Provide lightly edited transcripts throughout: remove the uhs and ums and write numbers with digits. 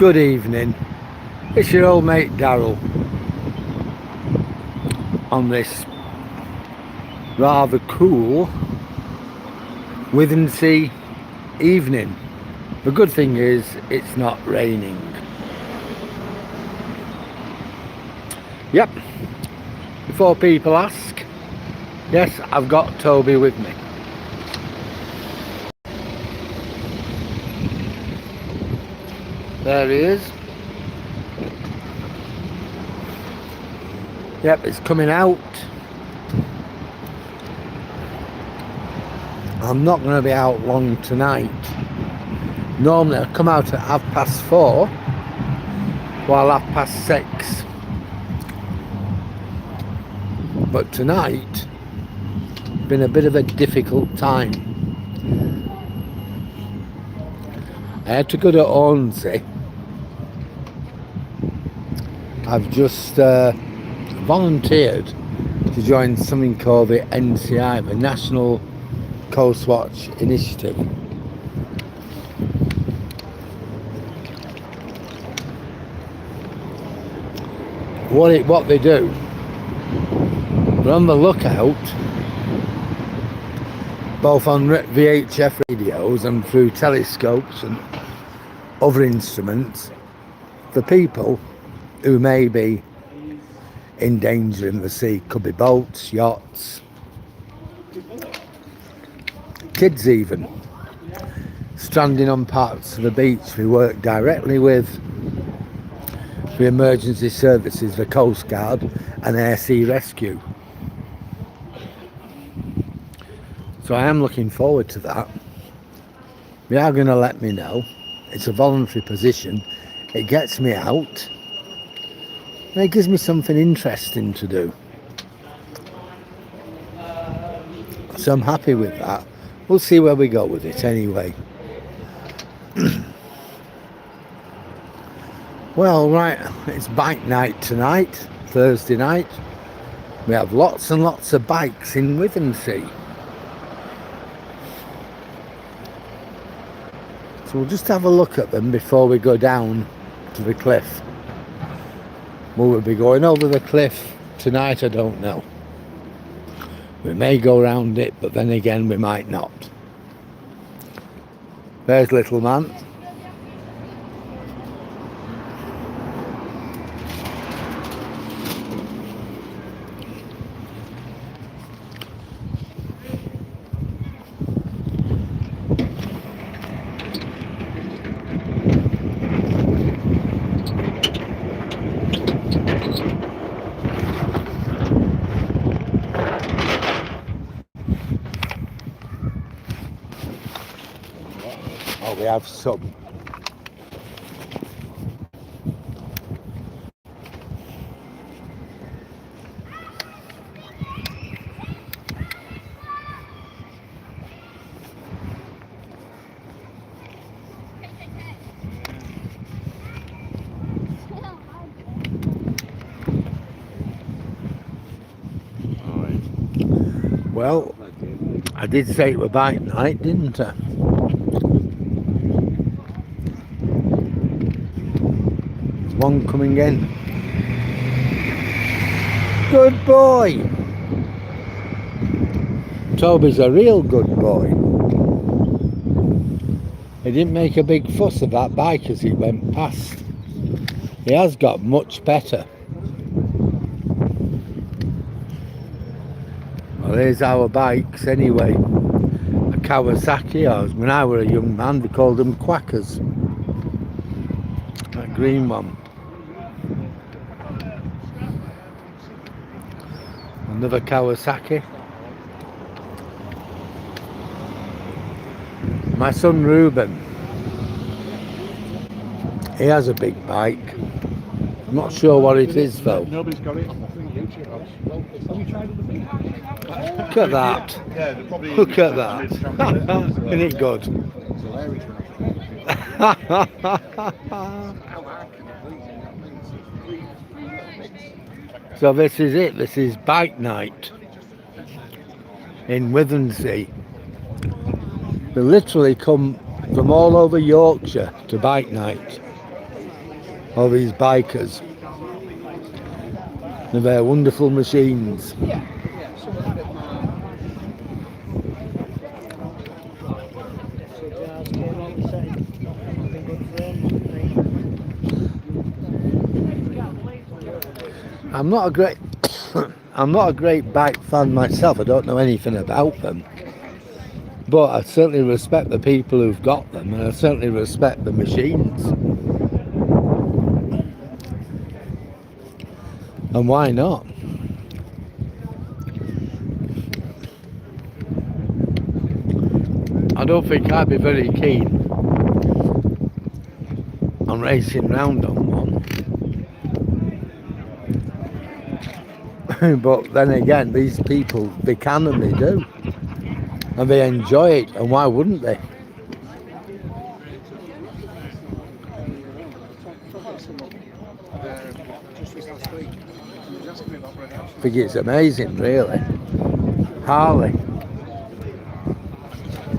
Good evening, it's your old mate Daryl on this rather cool Withernsea evening. The good thing is it's not raining. Yep, before people ask, yes, I've got Toby with me. There he is. Yep, it's coming out. I'm not going to be out long tonight. Normally I come out at 4:30, while 6:30. But tonight, been a bit of a difficult time. I had to go to Withernsea. I've just volunteered to join something called the NCI, the National Coast Watch Initiative. What they do, they're on the lookout, both on VHF radios and through telescopes and other instruments, for people who may be in danger in the sea. Could be boats, yachts, kids even, stranding on parts of the beach. We work directly with the emergency services, the Coast Guard and Air Sea Rescue. So I am looking forward to that. They are going to let me know. It's a voluntary position. It gets me out. And it gives me something interesting to do. So I'm happy with that. We'll see where we go with it anyway. Well, right, it's bike night tonight, Thursday night. We have lots and lots of bikes in Withernsea. So we'll just have a look at them before we go down to the cliff. Will we be going over the cliff tonight? I don't know. We may go around it, but then again we might not. There's little man. Oh, we have some. Well, I did say it was bike night, didn't I? One coming in. Good boy. Toby's a real good boy. He didn't make a big fuss of that bike as he went past. He has got much better. Well, here's our bikes anyway. A Kawasaki, or when I were a young man they called them quackers. That green one. Another Kawasaki. My son Ruben, he has a big bike. I'm not sure what it is though. Nobody's got it. Have you tried other things? Look at that. Look at that. Isn't it good? So this is it. This is bike night in Withernsea. They literally come from all over Yorkshire to bike night. all these bikers. They're wonderful machines. I'm not a great I'm not a great bike fan myself. I don't know anything about them, but I certainly respect the people who've got them, and I certainly respect the machines. And why not? I don't think I'd be very keen on racing round on one. But then again, these people, they can and they do. And they enjoy it, and why wouldn't they? I think it's amazing, really. Harley.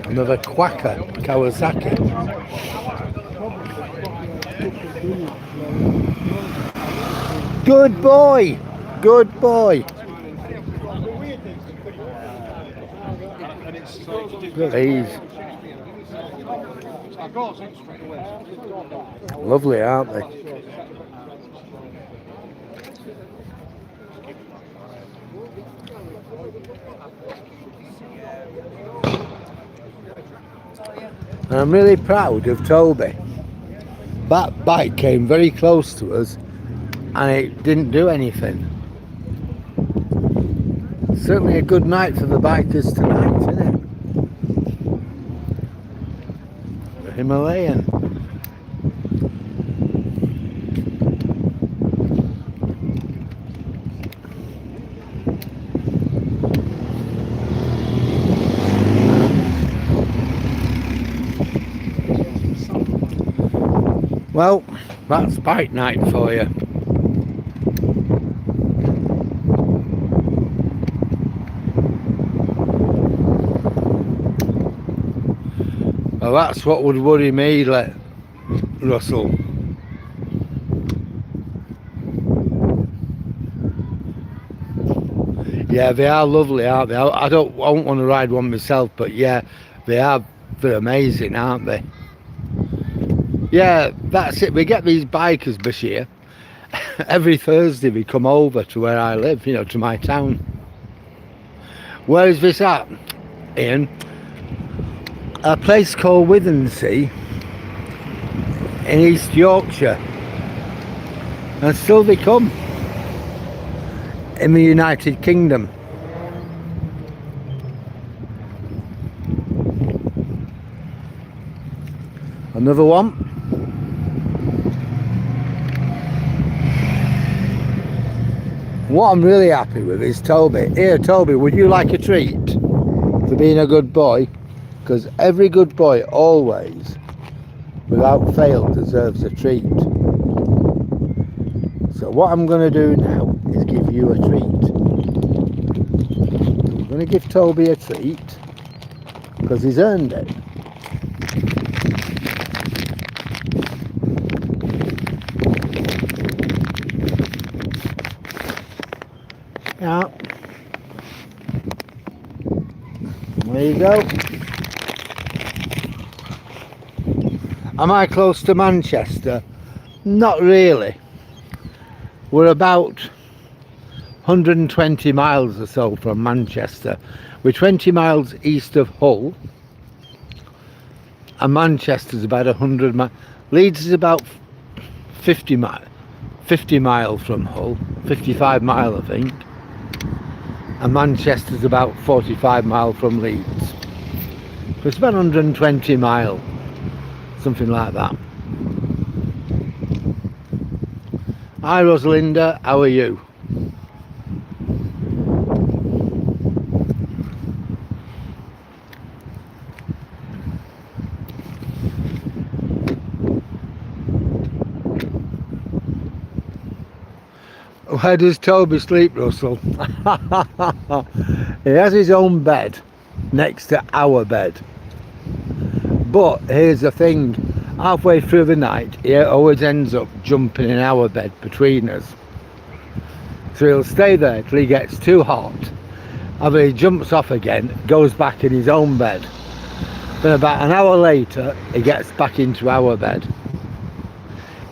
Another quacker, Kawasaki. Good boy! Good boy! Look at these. Lovely, aren't they? And I'm really proud of Toby. That bike came very close to us and it didn't do anything. Certainly a good night for the bikers tonight, isn't it? The Himalayan. Well, that's bike night for you. Well, that's what would worry me, Russell. Yeah, they are lovely, aren't they? I won't want to ride one myself, but yeah, they're amazing, aren't they? Yeah, that's it. We get these bikers, Bashir. Every Thursday we come over to where I live, you know, to my town. Where is this at, Ian? A place called Withernsea in East Yorkshire. And still they come in the United Kingdom. Another one. What I'm really happy with is Toby. Here, Toby, would you like a treat for being a good boy? Because every good boy always, without fail, deserves a treat. So what I'm going to do now is give you a treat. I'm going to give Toby a treat because he's earned it. Yeah. There you go. Am I close to Manchester? Not really. We're about 120 miles or so from Manchester. We're 20 miles east of Hull. And Manchester's about 100 miles. Leeds is about 50 miles from Hull. 55 mile, I think. And Manchester's about 45 miles from Leeds. So it's about 120 miles, something like that. Hi Rosalinda, how are you? Where does Toby sleep, Russell? He has his own bed next to our bed. But here's the thing, halfway through the night, he always ends up jumping in our bed between us. So he'll stay there till he gets too hot, and then he jumps off again, goes back in his own bed. Then about an hour later, he gets back into our bed.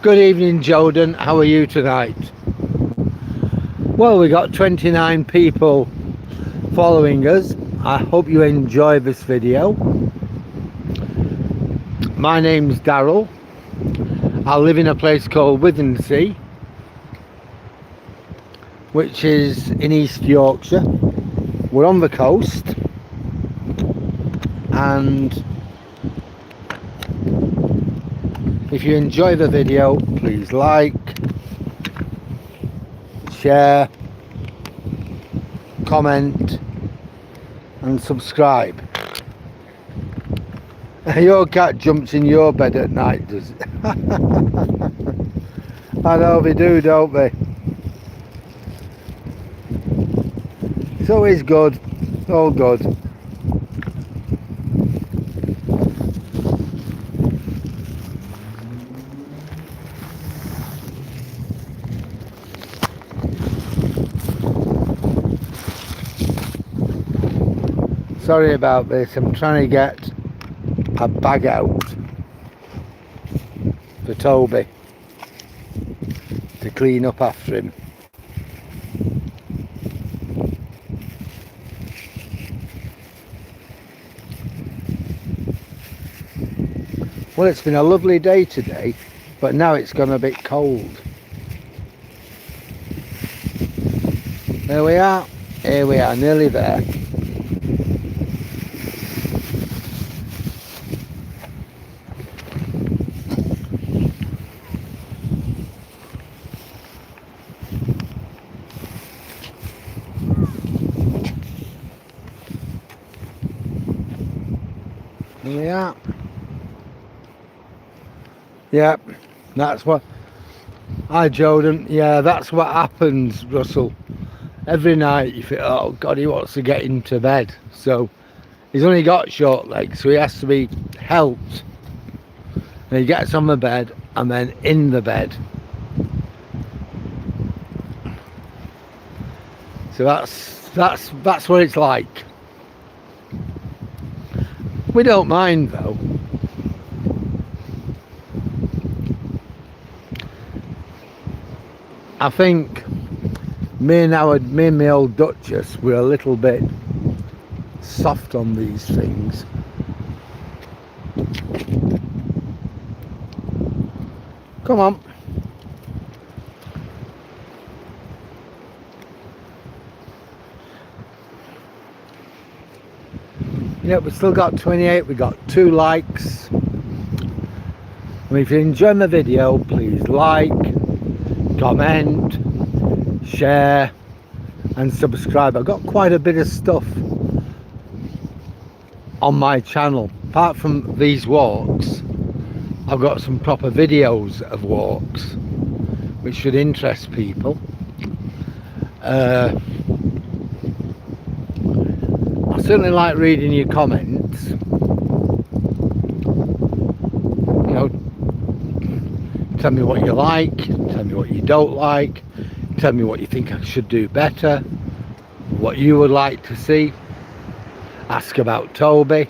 Good evening, Jordan. How are you tonight? Well, we got 29 people following us. I hope you enjoy this video. My name's Daryl. I live in a place called Withernsea, which is in East Yorkshire. We're on the coast, and if you enjoy the video, please like, share, comment and subscribe. Your cat jumps in your bed at night, does it? I know they do, don't they? It's always good, all good. Sorry about this, I'm trying to get a bag out for Toby to clean up after him. Well, it's been a lovely day today, but now it's gone a bit cold. There we are, here we are, nearly there. Here we are. Yep, that's what. Hi Jordan. Yeah, that's what happens, Russell. Every night you think, oh God, he wants to get into bed. So he's only got short legs, so he has to be helped. And he gets on the bed and then in the bed. So that's what it's like. We don't mind though. I think me and my old Duchess were a little bit soft on these things. Come on. Yeah, we've still got 28, we got 2 likes. And if you enjoy my video, please like, comment, share and subscribe. I've got quite a bit of stuff on my channel. Apart from these walks, I've got some proper videos of walks which should interest people. I certainly like reading your comments. You know, tell me what you like, tell me what you don't like, tell me what you think I should do better, what you would like to see. Ask about Toby.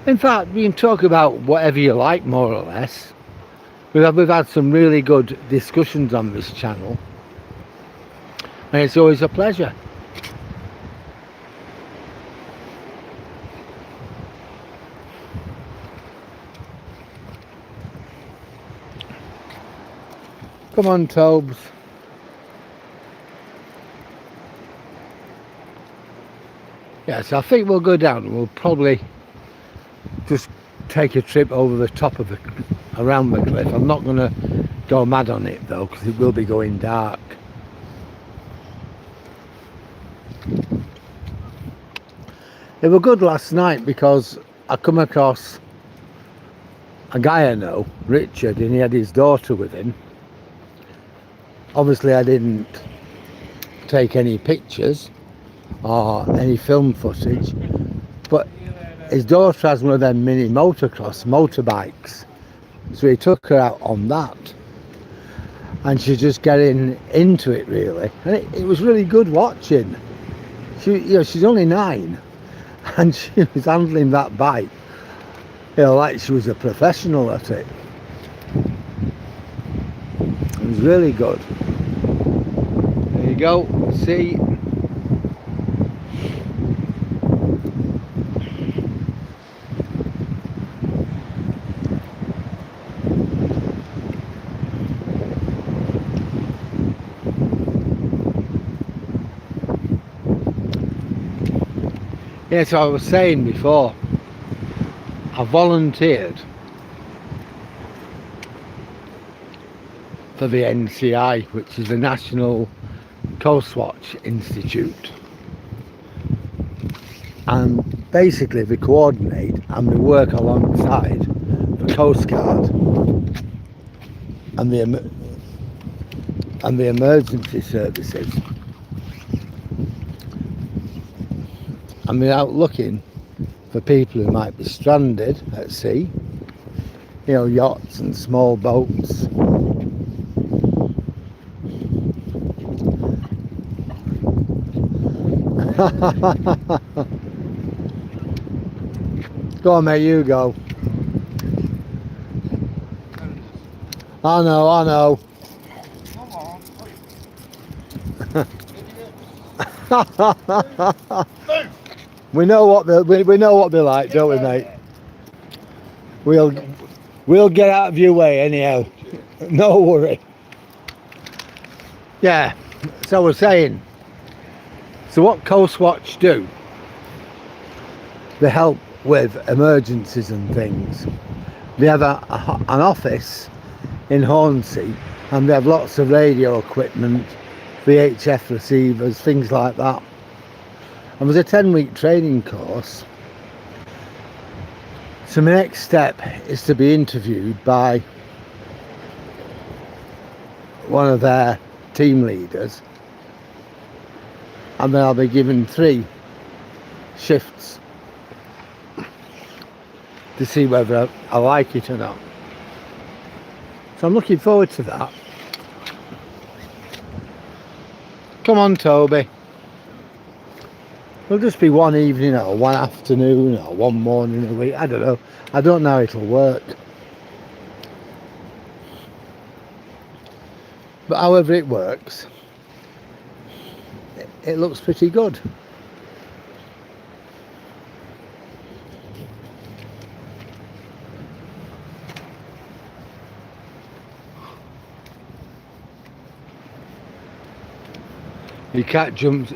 In fact, you can talk about whatever you like, more or less. We've had some really good discussions on this channel, and it's always a pleasure. Come on, Tobes. Yes, I think we'll go down and we'll probably just take a trip over the top of around the cliff. I'm not going to go mad on it though, because it will be going dark. It was good last night because I come across a guy I know, Richard, and he had his daughter with him. Obviously I didn't take any pictures or any film footage, but his daughter has one of them mini motorbikes, So he took her out on that, and she's just getting into it really, and it was really good watching. She's only 9, and she was handling that bike, like she was a professional at it. It was really good. There you go, see. Yeah, so I was saying before, I volunteered for the NCI, which is the National Coast Watch Institute, and basically they coordinate and they work alongside the Coast Guard and the emergency services, and they're out looking for people who might be stranded at sea, yachts and small boats. Go on, mate, you go. I know. Come on. We know what they're like, don't we, mate? We'll get out of your way anyhow. No worry. Yeah. So we're saying. So what Coast Watch do? They help with emergencies and things. They have an office in Hornsea, and they have lots of radio equipment, VHF receivers, things like that. And there's a 10-week training course. So my next step is to be interviewed by one of their team leaders, and then I'll be given 3 shifts to see whether I like it or not. So I'm looking forward to that. Come on, Toby. It'll just be one evening or one afternoon or one morning a week. I don't know. I don't know how it'll work. But however it works, it looks pretty good. You can't jump.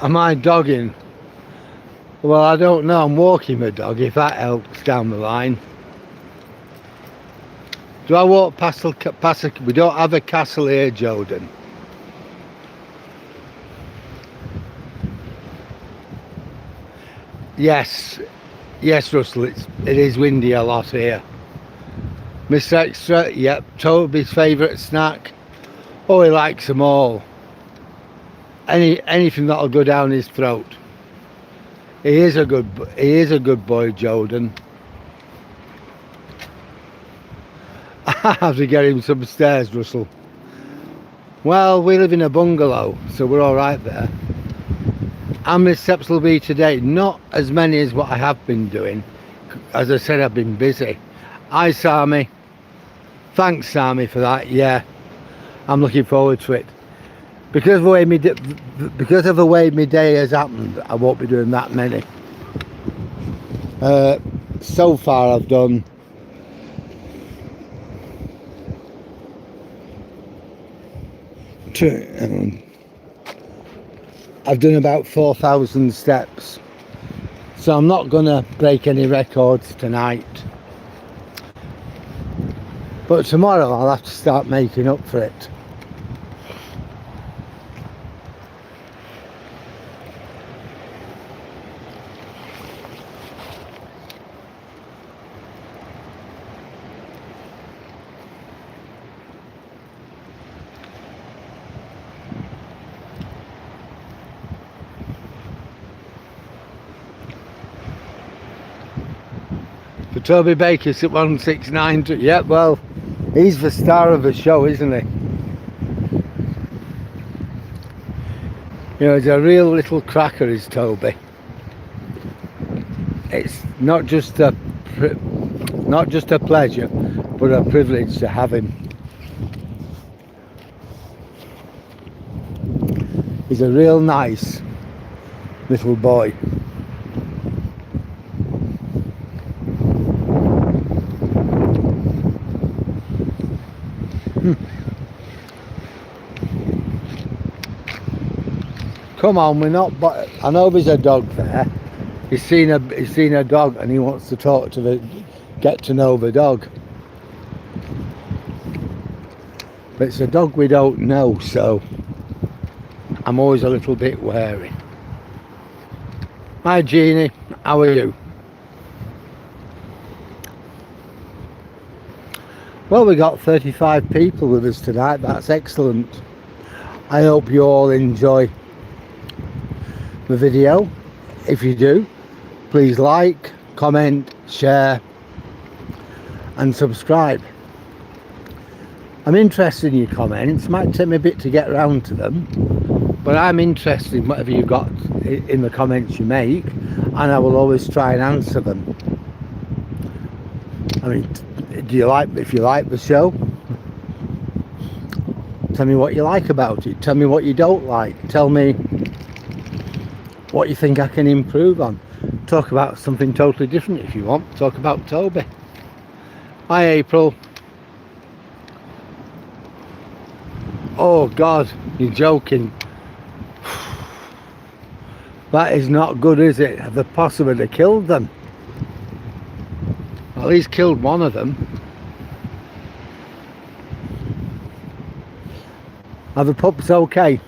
Am I dogging? Well, I don't know. I'm walking my dog, if that helps down the line. Do I walk past we don't have a castle here, Jordan. Yes, Russell, it is windy a lot here. Mr. Extra, yep, Toby's favourite snack. Oh, he likes them all. Anything that'll go down his throat. He is a good boy, Jordan. I have to get him some stairs, Russell. Well, we live in a bungalow, so we're all right there. How many steps will be today? Not as many as what I have been doing. As I said, I've been busy. Hi, Sammy. Thanks, Sammy, for that. Yeah, I'm looking forward to it. Because of the way my day has happened, I won't be doing that many. So far, I've done about 4,000 steps. So I'm not going to break any records tonight. But tomorrow I'll have to start making up for it. Toby Baker's at 169. Yeah, well, he's the star of the show, isn't he? You know, he's a real little cracker, is Toby. It's not just a pleasure, but a privilege to have him. He's a real nice little boy. Come on, we're not. But I know there's a dog there. He's seen a dog, and he wants to talk to get to know the dog. But it's a dog we don't know, so I'm always a little bit wary. Hi Jeannie, how are you? Well, we got 35 people with us tonight. That's excellent. I hope you all enjoy the video. If you do, please like, comment, share and subscribe. I'm interested in your comments. Might take me a bit to get around to them, but I'm interested in whatever you've got in the comments you make, and I will always try and answer them. I mean, if you like the show, tell me what you like about it. Tell me what you don't like. Tell me what you think I can improve on. Talk about something totally different if you want. Talk about Toby. Hi April. Oh God, you're joking. That is not good, is it? Have they possibly killed them? At least killed one of them. Are the pups okay?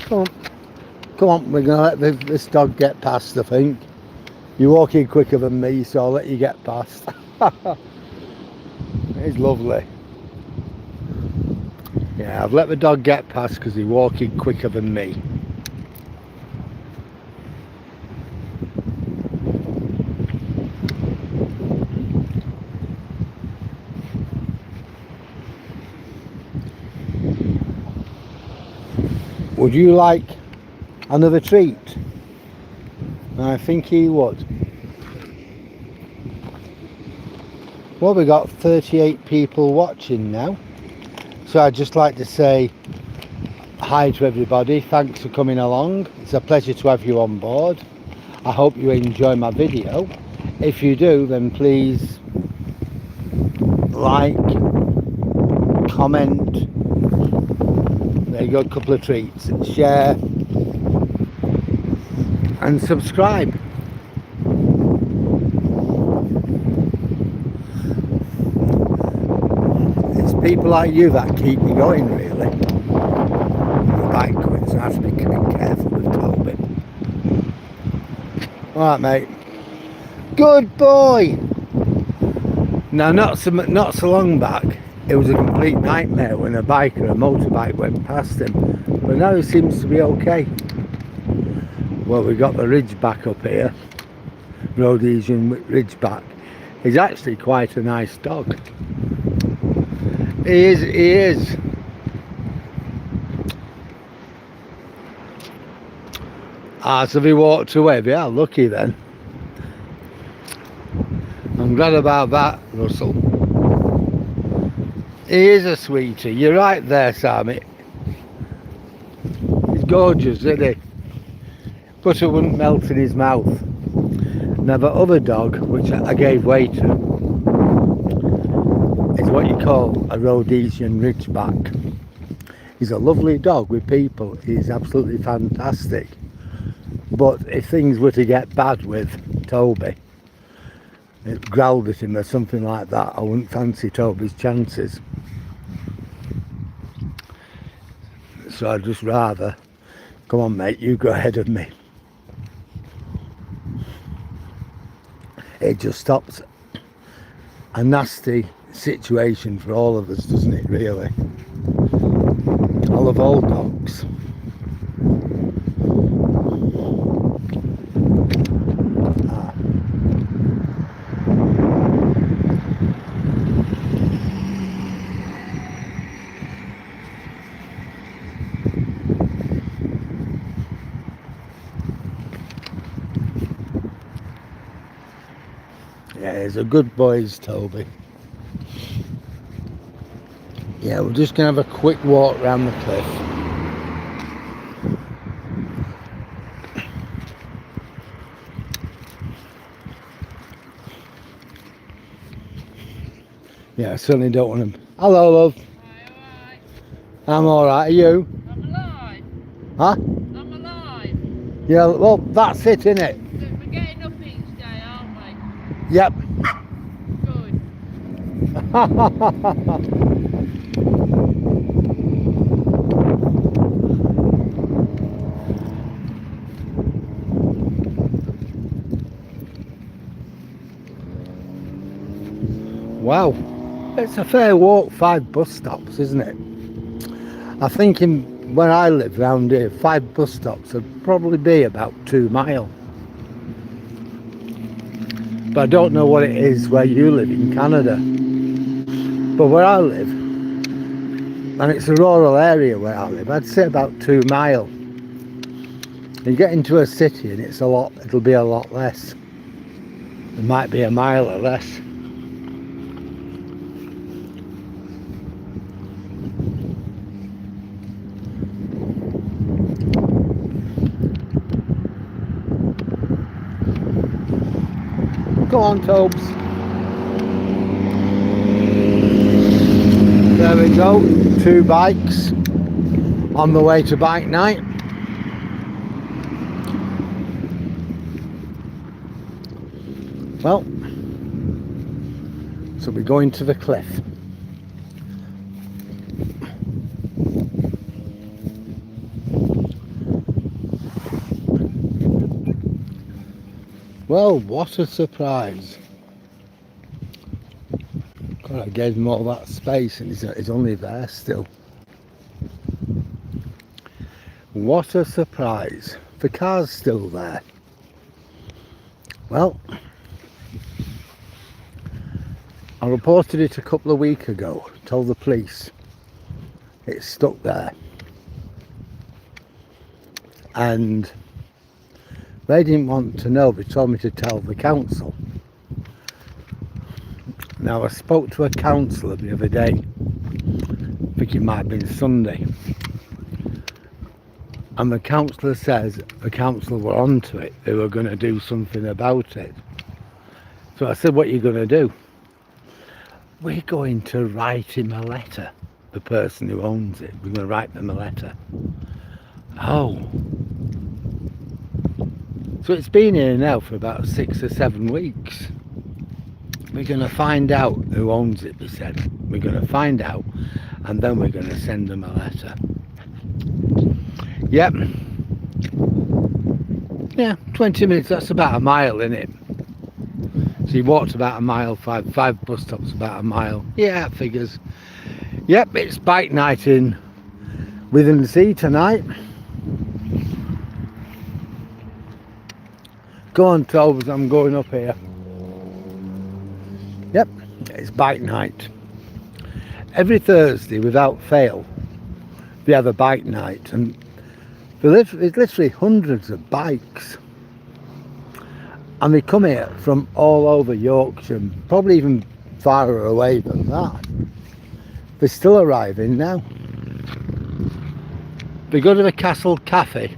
Come on. Come on, we're going to let this dog get past, I think. You're walking quicker than me, so I'll let you get past. It's lovely. Yeah, I've let the dog get past because he's walking quicker than me. Would you like another treat? I think he would. Well, we got 38 people watching now, so I'd just like to say hi to everybody. Thanks for coming along. It's a pleasure to have you on board. I hope you enjoy my video. If you do, then please like, comment. There you go, a couple of treats. Share and subscribe. It's people like you that keep me going, really. The bike going, so I have to be careful with Toby. Alright, mate. Good boy! Now, not so long back, it was a complete nightmare when a motorbike went past him. But now he seems to be okay. Well, we got the Ridgeback up here, Rhodesian Ridgeback. He's actually quite a nice dog. He is. So he walked away. Yeah, lucky then. I'm glad about that, Russell. He is a sweetie. You're right there, Sammy. He's gorgeous, isn't he? Butter wouldn't melt in his mouth. Now the other dog, which I gave way to, is what you call a Rhodesian Ridgeback. He's a lovely dog with people. He's absolutely fantastic. But if things were to get bad with Toby, it growled at him or something like that, I wouldn't fancy Toby's chances. So I'd just rather, come on mate, you go ahead of me. It just stops a nasty situation for all of us, doesn't it, really? I love old dogs. Ah. Yeah, he's a good boy, is Toby. Yeah, we're just going to have a quick walk around the cliff. Yeah, I certainly don't want him. Hello, love. Alright. I'm alright, are you? I'm alive. Huh? I'm alive. Yeah, well, that's it, innit? We're getting up each day, aren't we? Yep. Good. Wow. It's a fair walk, 5 bus stops, isn't it? I think where I live round here, 5 bus stops would probably be about 2 miles. But I don't know what it is where you live in Canada. But where I live, and it's a rural area where I live, I'd say about 2 miles. You get into a city and it'll be a lot less. It might be a mile or less. Go on, Tobes. There we go. 2 bikes on the way to bike night. Well, so we're going to the cliff. Well, what a surprise. God, I gave him all that space and he's only there still. What a surprise. The car's still there. Well, I reported it a couple of weeks ago, told the police. It's stuck there. And they didn't want to know, they told me to tell the council. Now, I spoke to a councillor the other day, I think it might have been Sunday, and the councillor says the council were onto it, they were going to do something about it. So I said, what are you going to do? We're going to write him a letter, the person who owns it, we're going to write them a letter. Oh. So it's been here now for about 6 or 7 weeks. We're going to find out who owns it, they said. We're going to find out and then we're going to send them a letter. Yep. Yeah, 20 minutes, that's about a mile, isn't it? So he walked about a mile, 5 bus stops about a mile. Yeah, figures. Yep, it's bike night in Withernsea tonight. Go on, Tobes, I'm going up here. Yep, it's bike night. Every Thursday, without fail, they have a bike night, and there's literally hundreds of bikes. And they come here from all over Yorkshire, probably even farther away than that. They're still arriving now. They go to the Castle Cafe.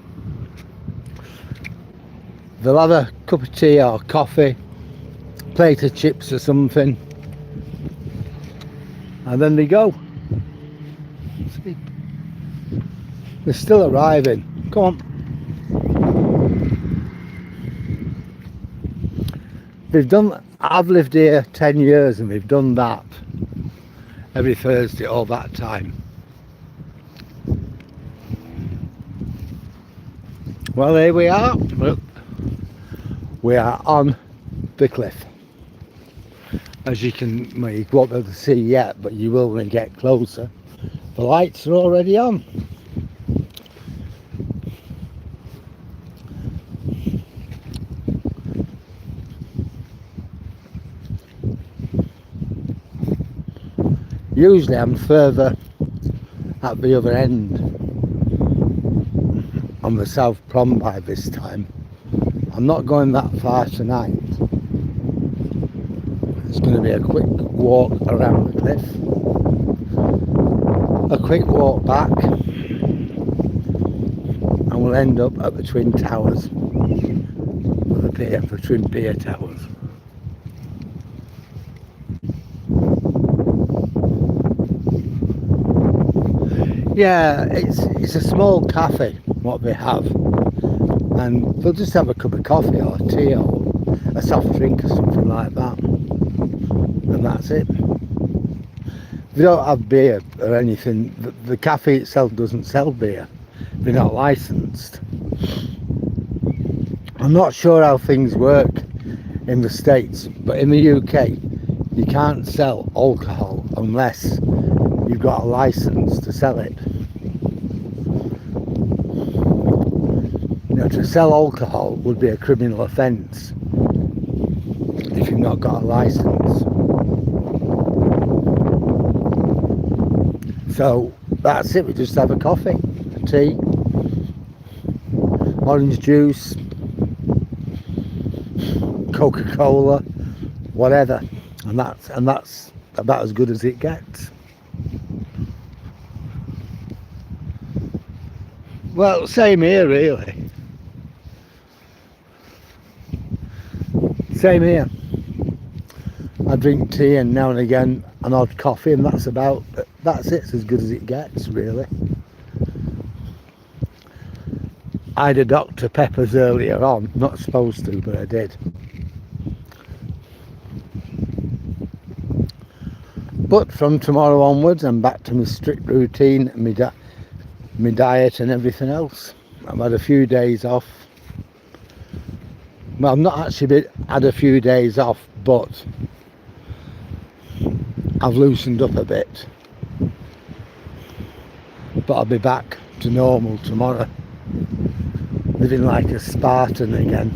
They'll have a cup of tea or coffee, plate of chips or something, and then they go. See? They're still arriving. Come on. I've lived here 10 years and we've done that every Thursday all that time. Well, here we are. Look. We are on the cliff. As you won't be able to see yet, but you will when you get closer. The lights are already on. Usually I'm further at the other end on the South Prom by this time. I'm not going that far tonight. It's going to be a quick walk around the cliff, a quick walk back, and we'll end up at the Twin Towers, the Twin Pier Towers. Yeah, it's a small cafe, what they have, and they'll just have a cup of coffee or tea or a soft drink or something like that, and that's it. They don't have beer or anything. The cafe itself doesn't sell beer. They're not licensed. I'm not sure how things work in the States, but in the UK you can't sell alcohol unless you've got a license to sell it. You know, to sell alcohol would be a criminal offence if you've not got a license. So that's it, we just have a coffee, a tea, orange juice, Coca-Cola, whatever, and that's about as good as it gets. Well, same here really. Same here. I drink tea and now and again an odd coffee, and that's it. It's as good as it gets really. I had a Dr. Pepper's earlier on, not supposed to, but I did. But from tomorrow onwards I'm back to my strict routine and my diet and everything else. I've had a few days off. Well, I've not actually had a few days off, but I've loosened up a bit. But I'll be back to normal tomorrow, living like a Spartan again.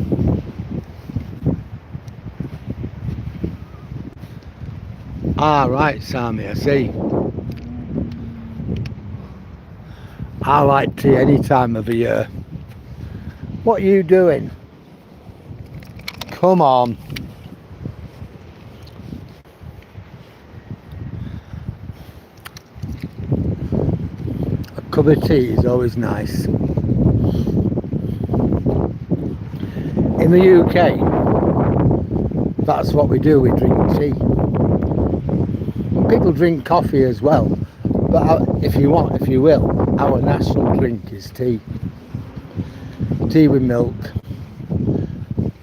Ah, right, Sammy, I see. I like tea any time of the year. What are you doing? Come on. A cup of tea is always nice. In the UK, that's what we do, we drink tea. People drink coffee as well, but if you will, our national drink is tea. Tea with milk,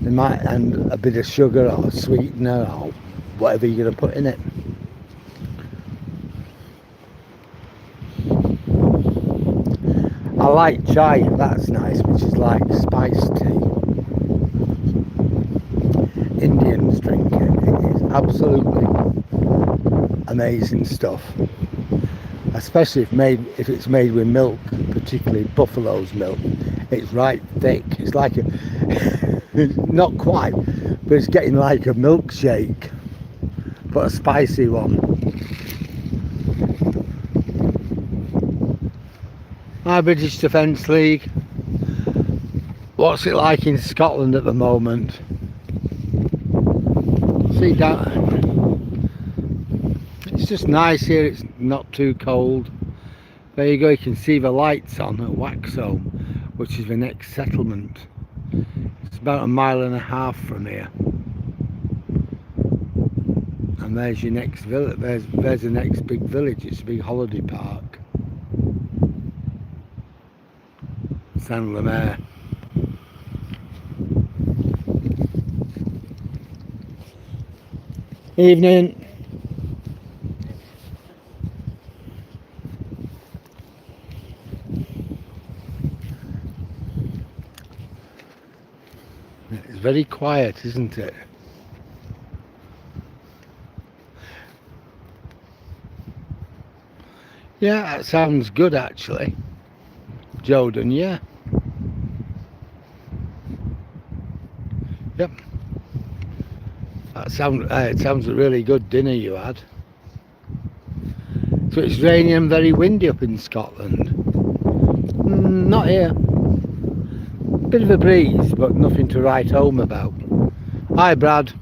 and a bit of sugar or sweetener or whatever you're going to put in it. I like chai, that's nice, which is like spiced tea. Indians drink it. It is absolutely amazing stuff, especially if it's made with milk, particularly buffalo's milk. It's right thick. It's like not quite, but it's getting like a milkshake, but a spicy one. Hi, British Defence League. What's it like in Scotland at the moment? See down. It's just nice here, it's not too cold. There you go, you can see the lights on at Waxholm, which is the next settlement. It's about 1.5 miles from here. And there's your next village, there's the next big village, it's a big holiday park. Saint Lemaire. Evening. It's very quiet, isn't it? Yeah, that sounds good actually, Jordan. Yeah. Yep. It sounds a really good dinner you had. So it's raining and very windy up in Scotland. Not here. Bit of a breeze, but nothing to write home about. Hi, Brad.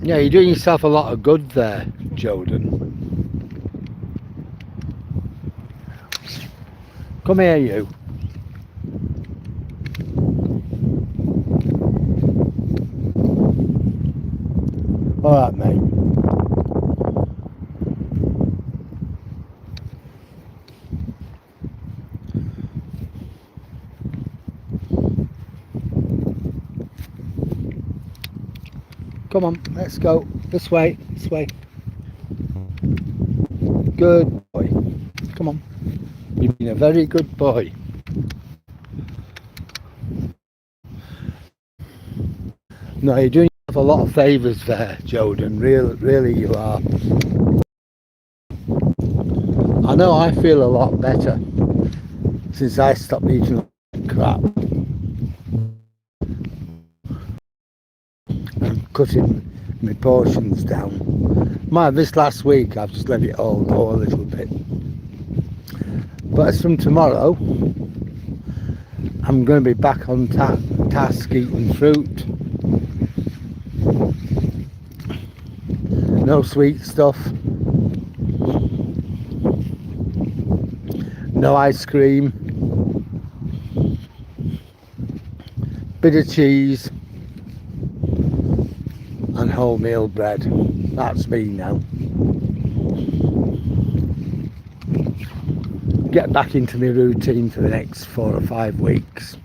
Yeah, you're doing yourself a lot of good there, Jordan. Come here, you. All right, mate. Come on, let's go. This way, this way. Good boy. Come on. You've been a very good boy. No, you're doing yourself a lot of favours there, Jordan. Really you are. I know I feel a lot better since I stopped eating crap. I'm cutting my portions down. This last week I've just let it all go a little bit. But as from tomorrow, I'm going to be back on task eating fruit. No sweet stuff. No ice cream. Bit of cheese. And wholemeal bread. That's me now. Get back into my routine for the next 4 or 5 weeks.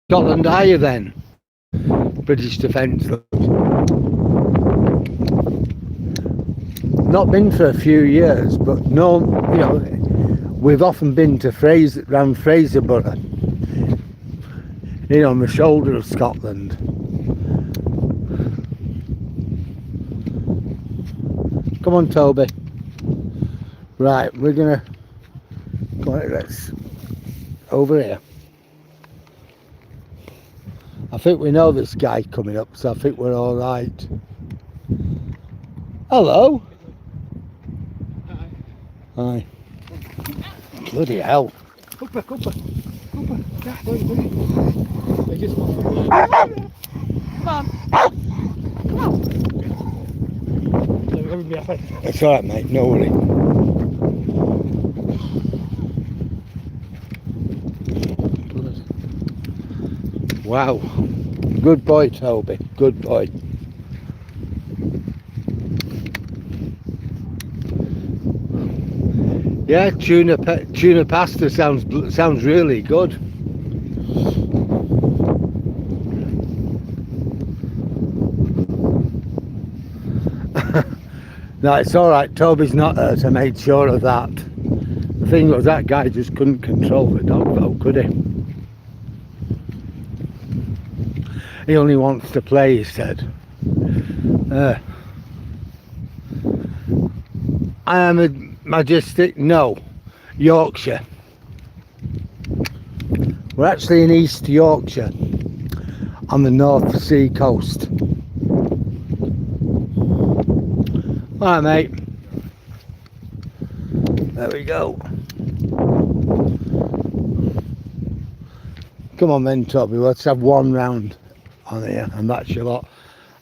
Scotland, are you then? British Defence. Not been for a few years, but no, you know, we've often been to round Fraserburgh, you know, on the shoulder of Scotland. Come on, Toby. Right, we're gonna go on, let's over here. I think we know this guy coming up, so I think we're all right. Hello. Hi. Bloody hell. Cooper. Yeah, go. They just Come on. It's alright, mate, no worry. Wow. Good boy, Toby. Good boy. Yeah, tuna pasta sounds really good. No, it's all right. Toby's not hurt. I made sure of that. The thing was, that guy just couldn't control the dog, though, could he? He only wants to play, he said. I am a Majestic, no, Yorkshire. We're actually in East Yorkshire on the North Sea coast. Alright, mate. There we go. Come on then, Toby, let's have one round on here and that's your lot,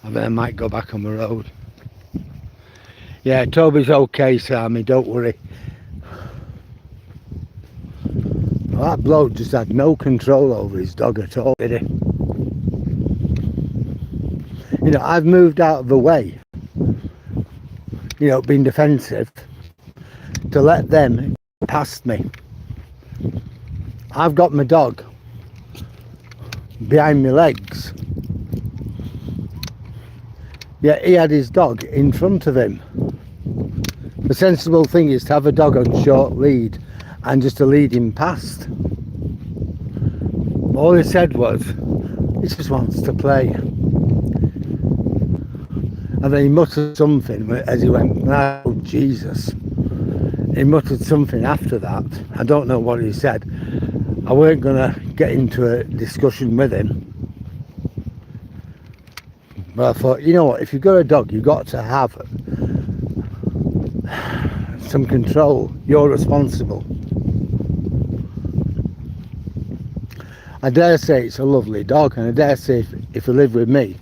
and then I might go back on the road. Yeah, Toby's okay, Sammy, don't worry. Well, that bloke just had no control over his dog at all, did he? You know, I've moved out of the way, you know, being defensive, to let them past me. I've got my dog behind my legs. Yeah, he had his dog in front of him. The sensible thing is to have a dog on short lead and just to lead him past. All he said was, he just wants to play. And then he muttered something as he went, oh Jesus. He muttered something after that. I don't know what he said. I weren't going to get into a discussion with him. But I thought, you know what, if you've got a dog, you've got to have some control. You're responsible. I dare say it's a lovely dog, and I dare say if he lived with me,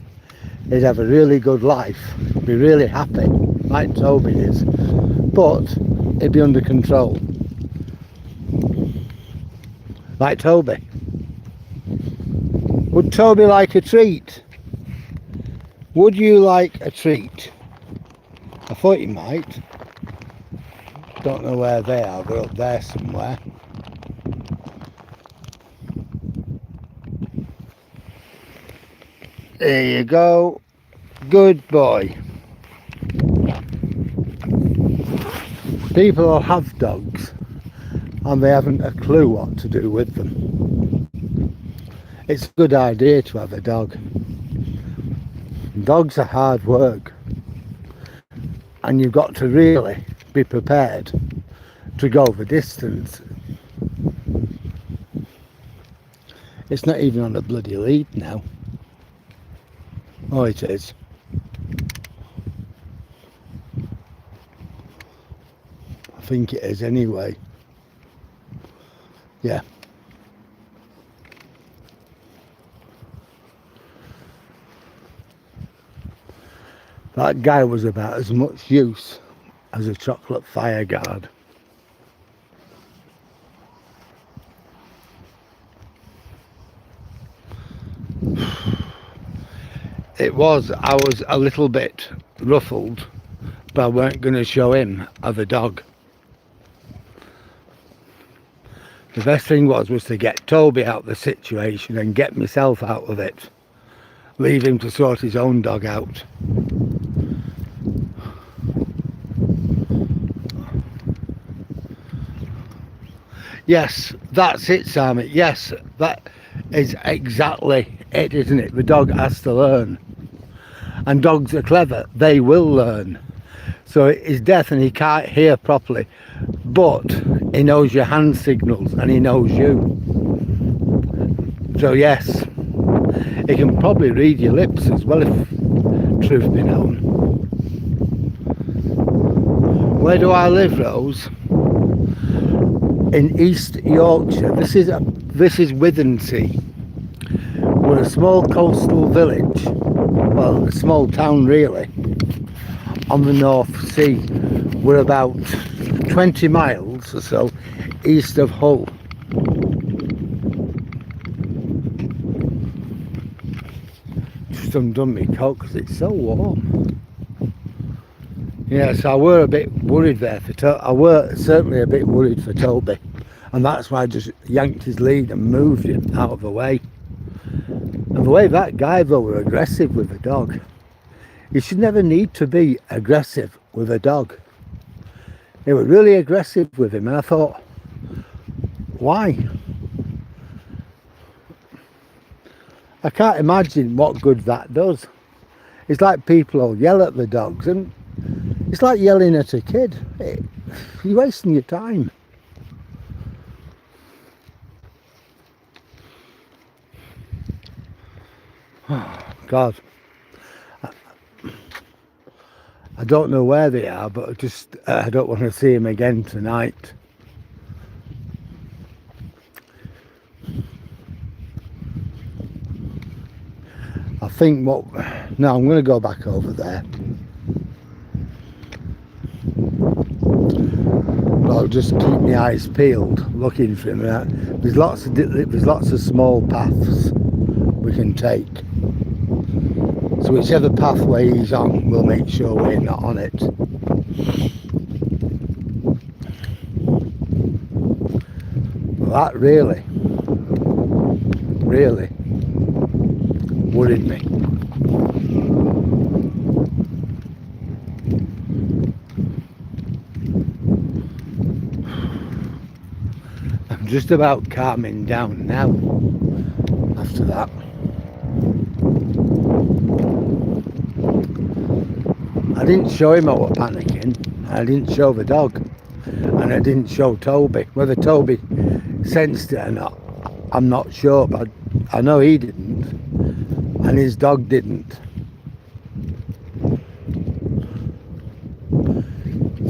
he'd have a really good life, be really happy, like Toby is, but he'd be under control. Like Toby. Would Toby like a treat? Would you like a treat? I thought you might. Don't know where they are, they're up there somewhere. There you go. Good boy. People will have dogs and they haven't a clue what to do with them. It's a good idea to have a dog. Dogs are hard work, and you've got to really be prepared to go the distance. It's not even on a bloody lead now. Oh, it is. I think it is anyway. Yeah. That guy was about as much use as a chocolate fire guard. It was. I was a little bit ruffled, but I weren't going to show him other dog. The best thing was to get Toby out of the situation and get myself out of it. Leave him to sort his own dog out. Yes, that's it, Sammy. Yes, that is exactly it, isn't it? The dog has to learn. And dogs are clever. They will learn. So he's deaf and he can't hear properly. But he knows your hand signals and he knows you. So yes, he can probably read your lips as well, if truth be known. Where do I live, Rose? In East Yorkshire. This is Withernsea. We're a small coastal village, well, a small town really, on the North Sea. We're about 20 miles or so east of Hull. Just undone me coat because it's so warm. Yes, I were a bit worried there I were certainly a bit worried for Toby, and that's why I just yanked his lead and moved him out of the way. And the way that guy though were aggressive with the dog. You should never need to be aggressive with a dog. They were really aggressive with him, and I thought, why? I can't imagine what good that does. It's like people will yell at the dogs, and it's like yelling at a kid. You're wasting your time. Oh, God. I don't know where they are, but I don't want to see them again tonight. I think no, I'm going to go back over there. I'll just keep my eyes peeled, looking for him. There's lots of small paths we can take. So whichever pathway he's on, we'll make sure we're not on it. Well, that really worried me. just about calming down now after that. I didn't show him I was panicking. I didn't show the dog, and I didn't show Toby. Whether Toby sensed it or not, I'm not sure, but I know he didn't, and his dog didn't.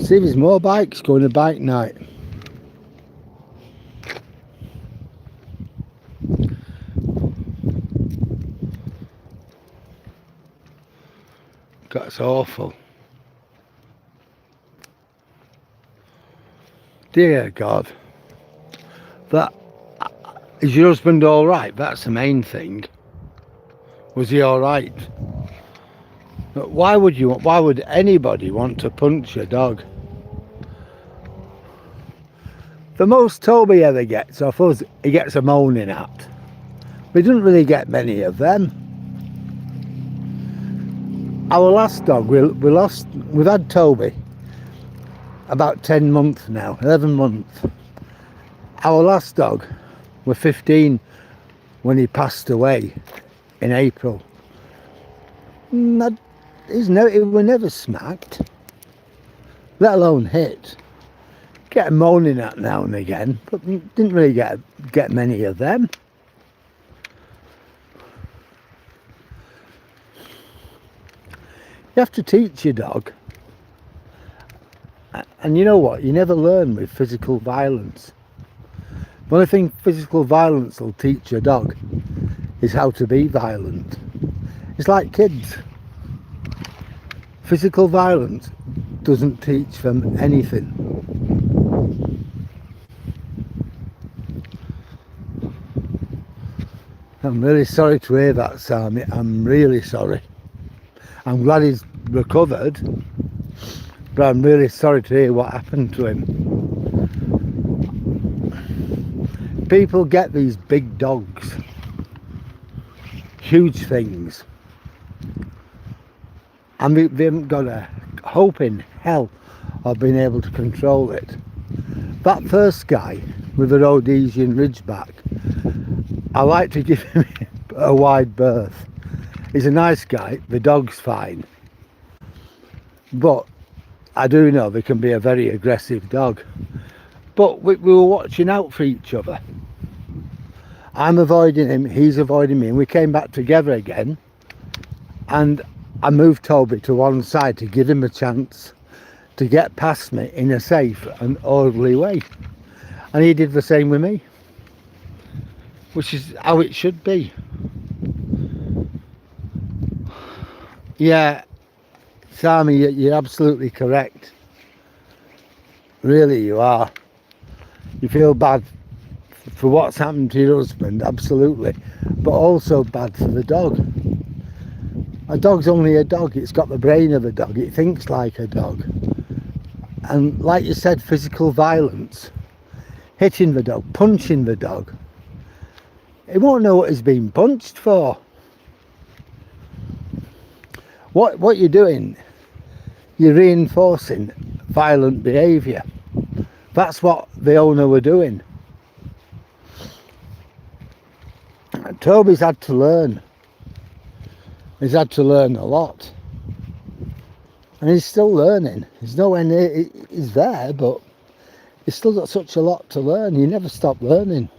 See if there's more bikes going to bike night. That's awful. Dear God. That, is your husband all right? That's the main thing. Was he all right? But why would anybody want to punch a dog? The most Toby ever gets off us, he gets a moaning at. We didn't really get many of them. Our last dog, we've had Toby about 10 months now, 11 months. Our last dog was 15 when he passed away in April. He was never smacked, let alone hit. Get moaning at now and again, but didn't really get many of them. You have to teach your dog, and you know what, you never learn with physical violence. The only thing physical violence will teach your dog is how to be violent. It's like kids. Physical violence doesn't teach them anything. I'm really sorry to hear that, Sammy. I'm really sorry. I'm glad he's recovered, but I'm really sorry to hear what happened to him. People get these big dogs, huge things, and they haven't got a hope in hell of being able to control it. That first guy with the Rhodesian Ridgeback, I like to give him a wide berth. He's a nice guy, the dog's fine, but I do know they can be a very aggressive dog. But we were watching out for each other. I'm avoiding him, he's avoiding me, and we came back together again, and I moved Toby to one side to give him a chance to get past me in a safe and orderly way, and he did the same with me, which is how it should be. Yeah, Sammy, you're absolutely correct. Really, you are. You feel bad for what's happened to your husband, absolutely, but also bad for the dog. A dog's only a dog. It's got the brain of a dog. It thinks like a dog. And like you said, physical violence, hitting the dog, punching the dog, he won't know what he's being punched for. What you're doing, you're reinforcing violent behaviour. That's what the owner were doing. Toby's had to learn. He's had to learn a lot. And he's still learning. He's nowhere near, he's there, but he's still got such a lot to learn. You never stop learning.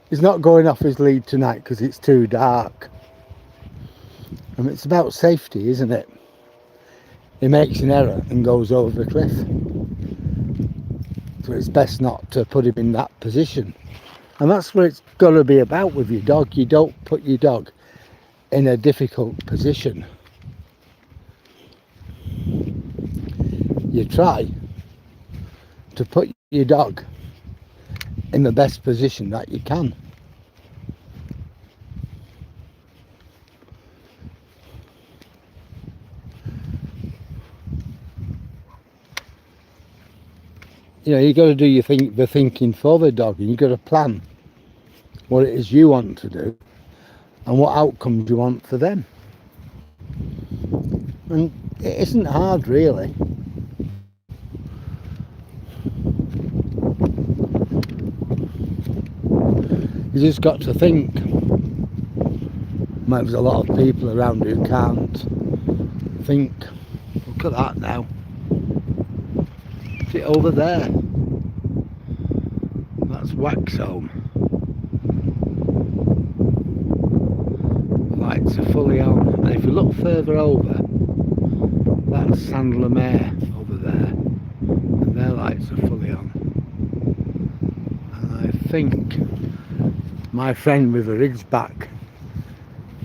He's not going off his lead tonight because it's too dark. And it's about safety, isn't it? He makes an error and goes over the cliff. So it's best not to put him in that position. And that's what it's got to be about with your dog. You don't put your dog in a difficult position. You try to put your dog in the best position that you can. You know, you've got to do the thinking for the dog, and you've got to plan what it is you want to do and what outcomes you want for them. And it isn't hard really. You just got to think. There's a lot of people around who can't think. Look at that now. See over there? That's Waxholme. Lights are fully on. And if you look further over, that's Sandlemere over there. And their lights are fully on. And I think my friend with the ridgeback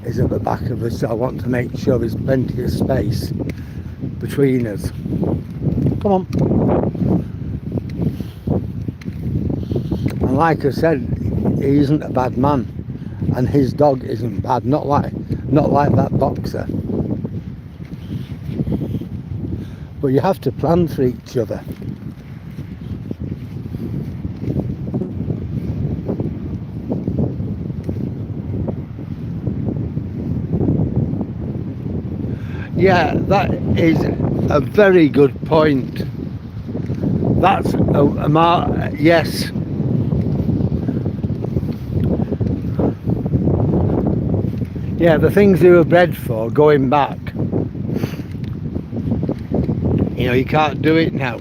is at the back of us, so I want to make sure there's plenty of space between us. Come on. And like I said, he isn't a bad man, and his dog isn't bad, not like that boxer. But you have to plan for each other. Yeah, that is a very good point. That's yes. Yeah, the things they were bred for, going back. You know, you can't do it now.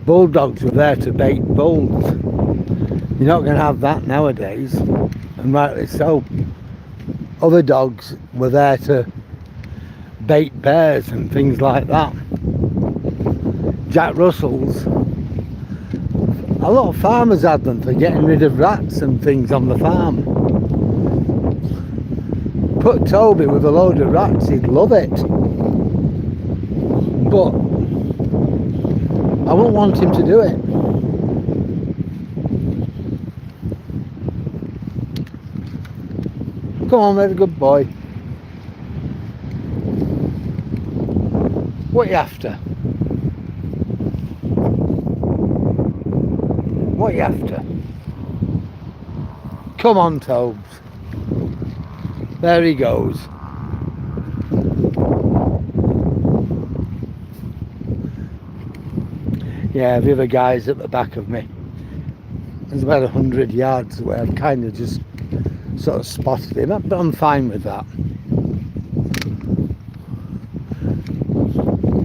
Bulldogs were there to bait bulls. You're not going to have that nowadays, and rightly so. Other dogs were there to bait bears and things like that. Jack Russells, a lot of farmers had them for getting rid of rats and things on the farm. Put Toby with a load of rats, he'd love it. But I wouldn't want him to do it. Come on, very good boy. What are you after? What are you after? Come on, Tobes. There he goes. Yeah, the other guy's at the back of me. There's about 100 yards away. I've kind of just sort of spotted him, but I'm fine with that.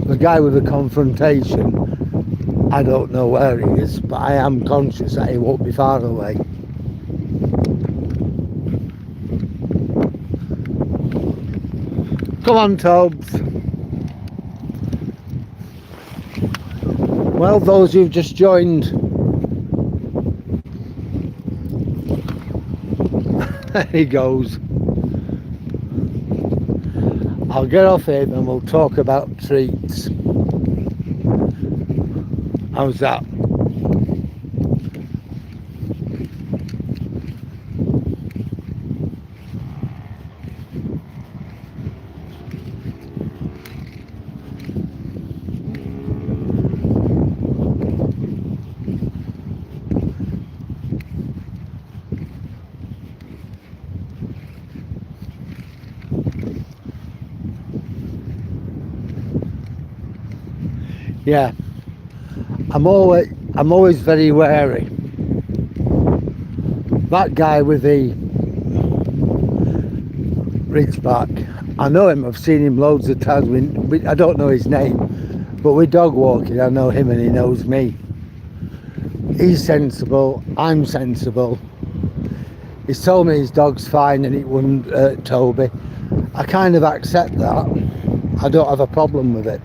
The guy with the confrontation, I don't know where he is, but I am conscious that he won't be far away. Come on, Tobes. Well, those who've just joined, there he goes. I'll get off him and we'll talk about treats. How's that? Yeah, I'm always very wary. That guy with the ridgeback, I know him, I've seen him loads of times. I don't know his name, but with dog walking I know him and he knows me. He's sensible, I'm sensible. He's told me his dog's fine and it wouldn't hurt Toby. I kind of accept that. I don't have a problem with it.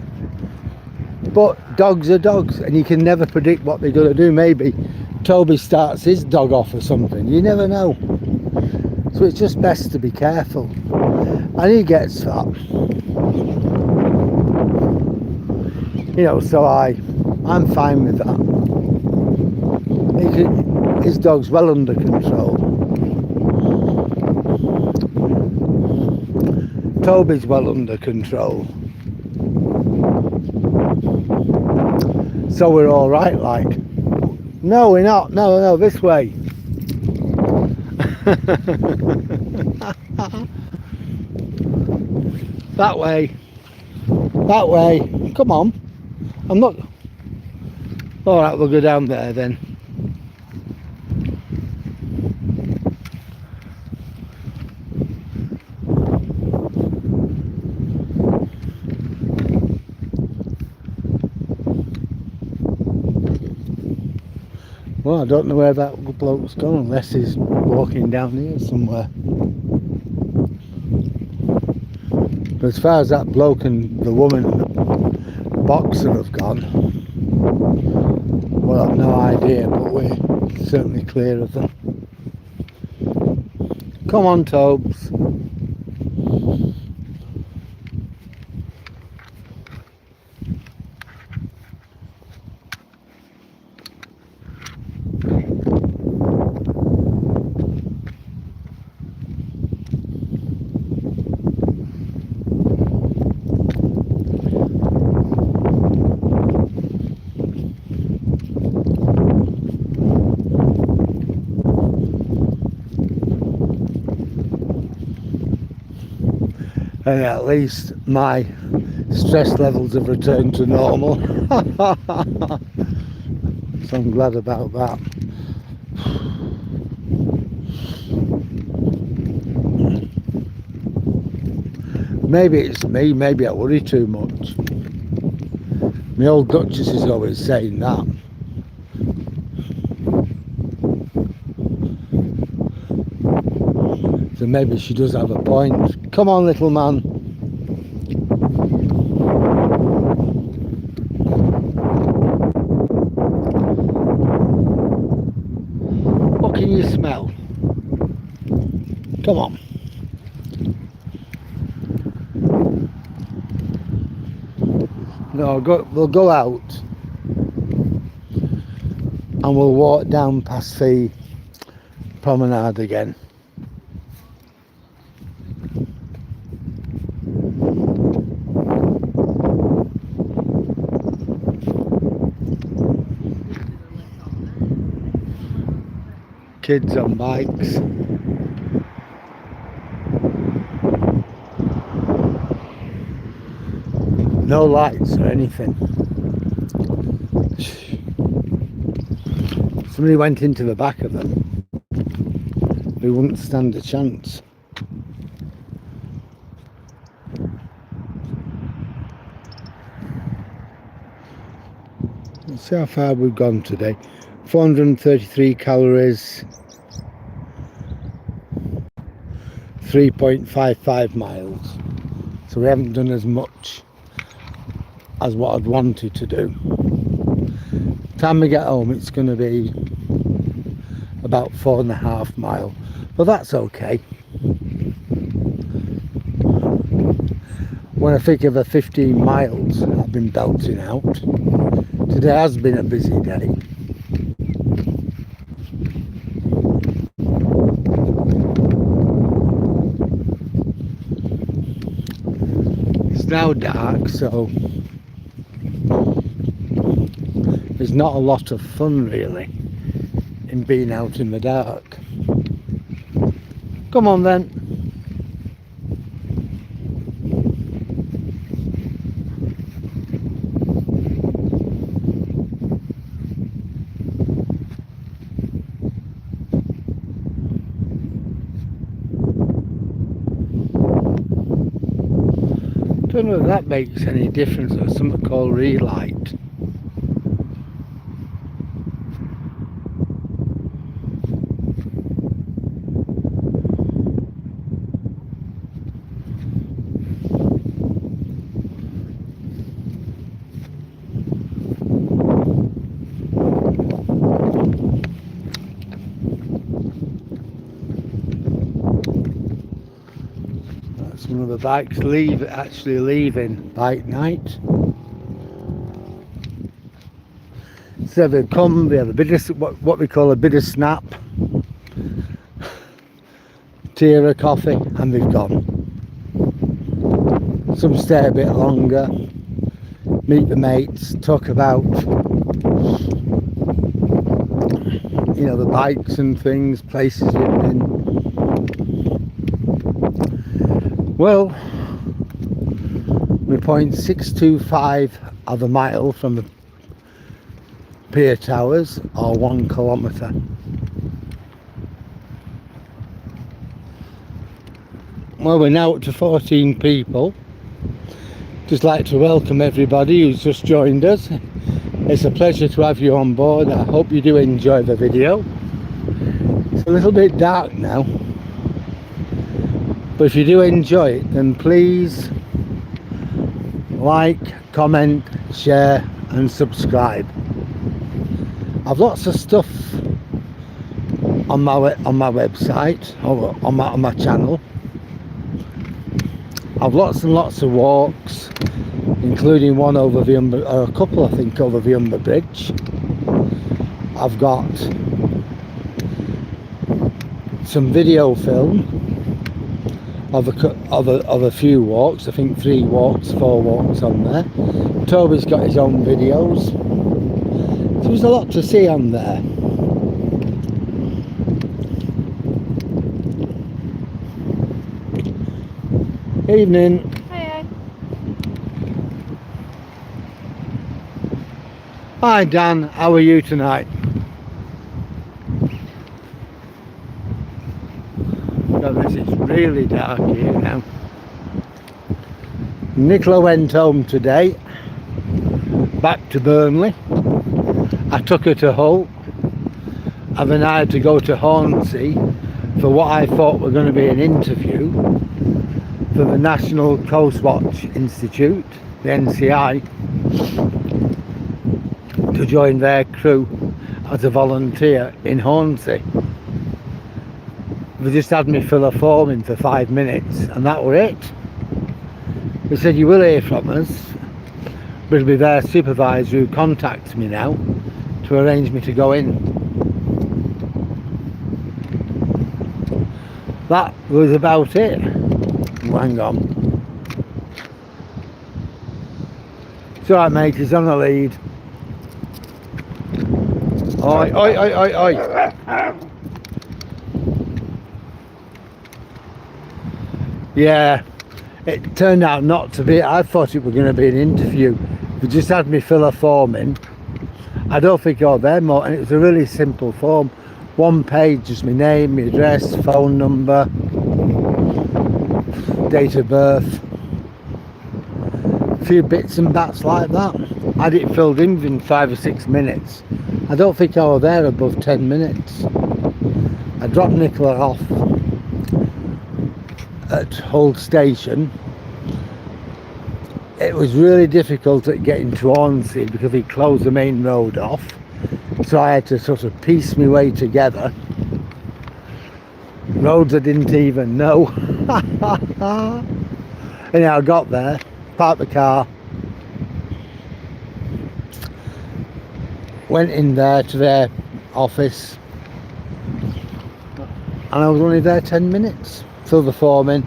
But dogs are dogs, and you can never predict what they're going to do. Maybe Toby starts his dog off or something. You never know. So it's just best to be careful. And he gets fat. You know, so I'm fine with that. His dog's well under control. Toby's well under control. So we're all right, like. No, we're not. No, this way. That way. That way. Come on. I'm not... Alright, we'll go down there then. Well, I don't know where that bloke's gone unless he's walking down here somewhere. But as far as that bloke and the woman and the boxer have gone, well, I've no idea, but we're certainly clear of them. Come on, Tobes. And at least my stress levels have returned to normal. So I'm glad about that. Maybe it's me, maybe I worry too much. My old Duchess is always saying that. So maybe she does have a point. Come on, little man. What can you smell? Come on. No, we'll go out and we'll walk down past the promenade again. Kids on bikes. No lights or anything. Somebody went into the back of them. They wouldn't stand a chance. Let's see how far we've gone today. 433 calories, 3.55 miles. So we haven't done as much as what I'd wanted to do. Time we get home, it's going to be about 4.5 miles, but that's okay. When I think of the 15 miles I've been belting out, today has been a busy day. It's now dark, so there's not a lot of fun really in being out in the dark. Come on then. I don't know if that makes any difference. There's something called relight. One of the bikes actually leaving bike night. So they come, they have a bit of what we call a bit of snap, tea or a coffee, and they've gone. Some stay a bit longer, meet the mates, talk about, you know, the bikes and things, places we've been. Well, We're 0.625 of a mile from the pier towers, or 1 kilometre. Well, we're now up to 14 people. Just like to welcome everybody who's just joined us. It's a pleasure to have you on board. I hope you do enjoy the video. It's a little bit dark now, but if you do enjoy it, then please like, comment, share and subscribe. I've lots of stuff on my website, or on my channel. I've lots and lots of walks, including one over the or a couple, I think, over the Humber Bridge. I've got some video film of a few walks. I think 4 walks on there. Toby's got his own videos. So there's a lot to see on there. Evening. Hiya. Hi Dan, how are you tonight? It's really dark here now. Nicola went home today, back to Burnley. I took her to Hull, and then I had to go to Hornsea for what I thought were going to be an interview for the National Coast Watch Institute, the NCI, to join their crew as a volunteer in Hornsea. They just had me fill a form in for 5 minutes and that were it. They said, you will hear from us, but it'll be their supervisor who contacts me now to arrange me to go in. That was about it. Hang on. It's alright mate, he's on the lead. Oi, oi, oi, oi, oi. Yeah, it turned out not to be. I thought it was going to be an interview. They just had me fill a form in. I don't think you're there more, and it was a really simple form. 1 page, just my name, my address, phone number, date of birth, a few bits and bats like that. I had it filled in within 5 or 6 minutes. I don't think I was there above 10 minutes. I dropped Nicola off at Hull Station. It was really difficult at getting to Hornsea because he closed the main road off, so I had to sort of piece my way together. Roads I didn't even know. Anyhow, I got there, parked the car, went in there to their office, and I was only there 10 minutes. Filled the form in.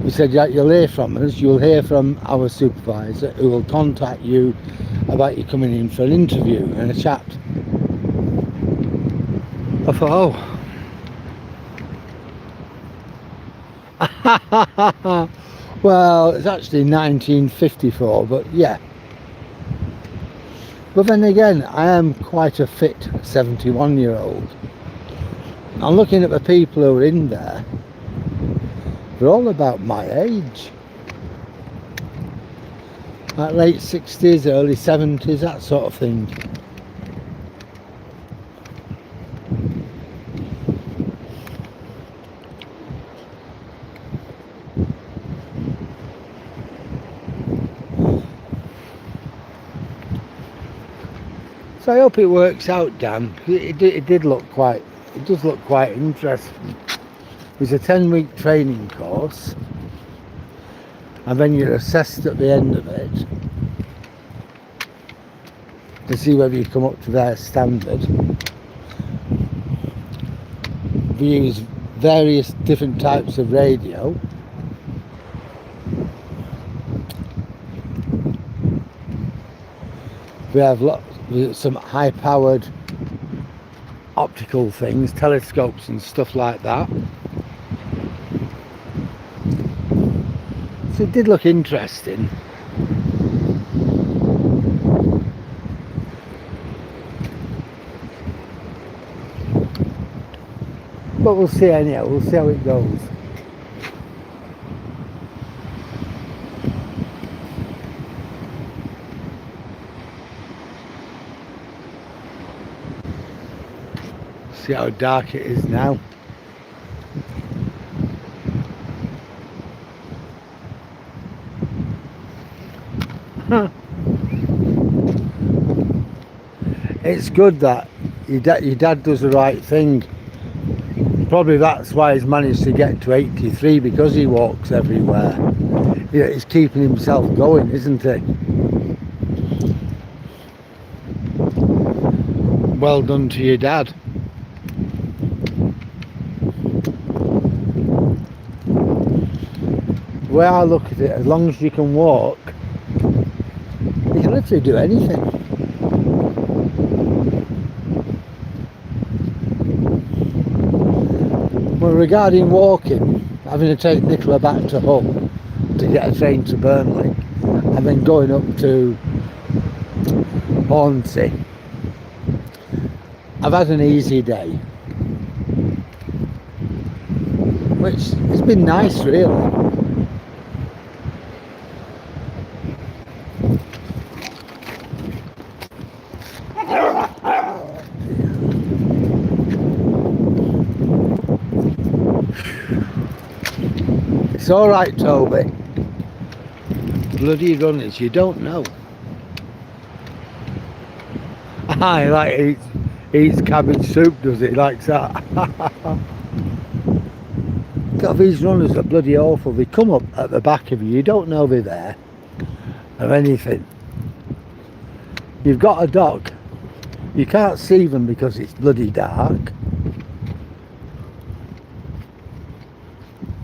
He said, yeah, you'll hear from us. You'll hear from our supervisor who will contact you about you coming in for an interview and a chat. I thought, oh. Well, it's actually 1954, but yeah. But then again, I am quite a fit 71-year-old. I'm looking at the people who are in there. They're all about my age. Like late 60s, early 70s, that sort of thing. So I hope it works out, Dan. It does look quite interesting. It's a 10-week training course, and then you're assessed at the end of it to see whether you come up to their standard. We use various different types of radio. We have some high-powered optical things, telescopes and stuff like that. So it did look interesting. But we'll see anyhow, we'll see how it goes. See how dark it is now. It's good that your dad does the right thing. Probably that's why he's managed to get to 83, because he walks everywhere. You know, he's keeping himself going, isn't he? Well done to your dad. The way I look at it, as long as you can walk, you can literally do anything. Well, regarding walking, having to take Nicola back to Hull to get a train to Burnley, and then going up to Withernsea, I've had an easy day, which has been nice, really. It's all right, Toby. Bloody runners, you don't know. I like eats cabbage soup, does it? He likes that. God, these runners are bloody awful. They come up at the back of you. You don't know they're there or anything. You've got a dog. You can't see them because it's bloody dark.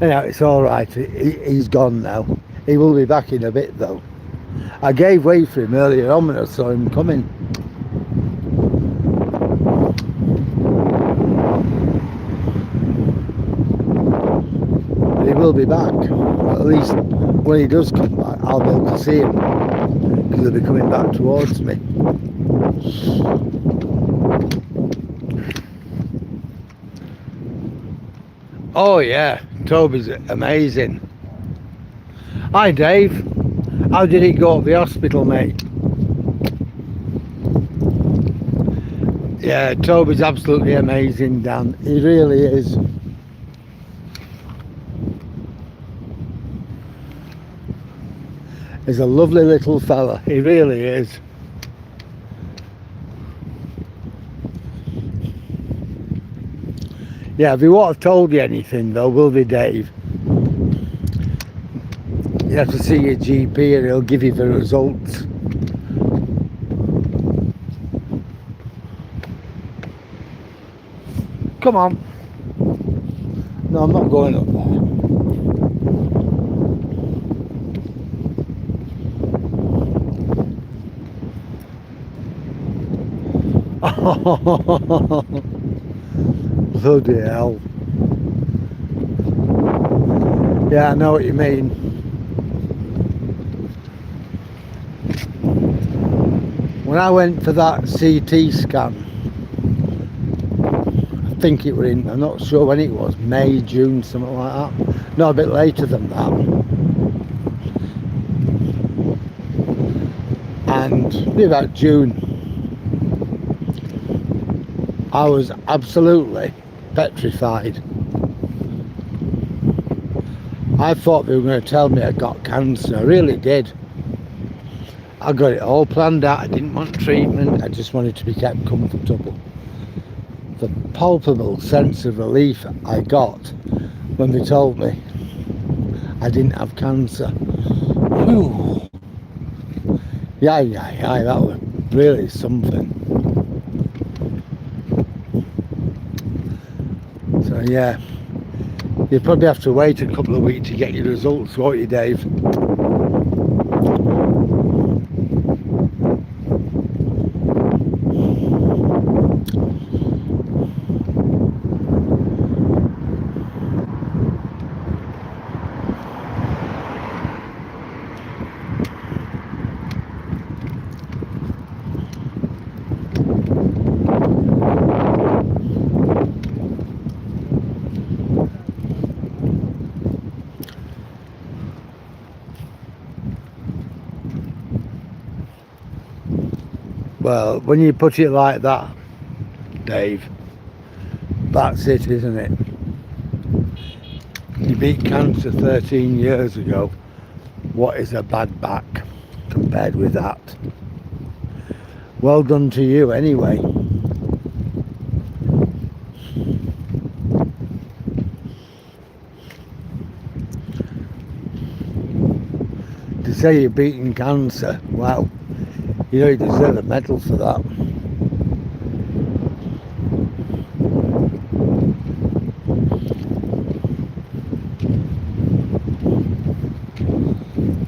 Anyhow, it's all right. He's gone now. He will be back in a bit, though. I gave way for him earlier on when I saw him coming. But he will be back. At least when he does come back, I'll be able to see him, because he'll be coming back towards me. Oh yeah, Toby's amazing. Hi Dave, how did it go at the hospital, mate? Yeah, Toby's absolutely amazing, Dan. He really is. He's a lovely little fella, he really is. Yeah, if he won't have told you anything though, will they, Dave? You have to see your GP and he'll give you the results. Come on. No, I'm not going up there. Bloody hell. Yeah, I know what you mean. When I went for that CT scan, I think it was in, I'm not sure when it was, May, June, something like that. No, a bit later than that. And maybe about June, I was absolutely petrified. I thought they were going to tell me I got cancer. I really did. I got it all planned out. I didn't want treatment. I just wanted to be kept comfortable. The palpable sense of relief I got when they told me I didn't have cancer. Whew. Yeah, that was really something. So yeah, you'll probably have to wait a couple of weeks to get your results, won't you, Dave? Well, when you put it like that, Dave, that's it, isn't it? You beat cancer 13 years ago. What is a bad back compared with that? Well done to you anyway. To say you're beating cancer, wow, you know you deserve a medal for that.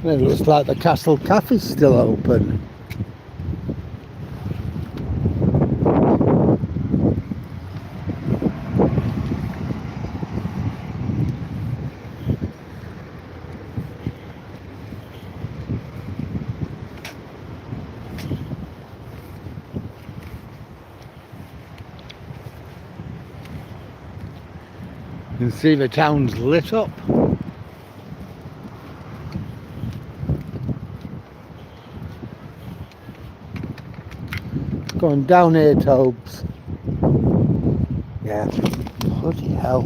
It looks like the Castle Cafe's still open. You can see the town's lit up. Going down here, Tobes. Yeah. Bloody hell.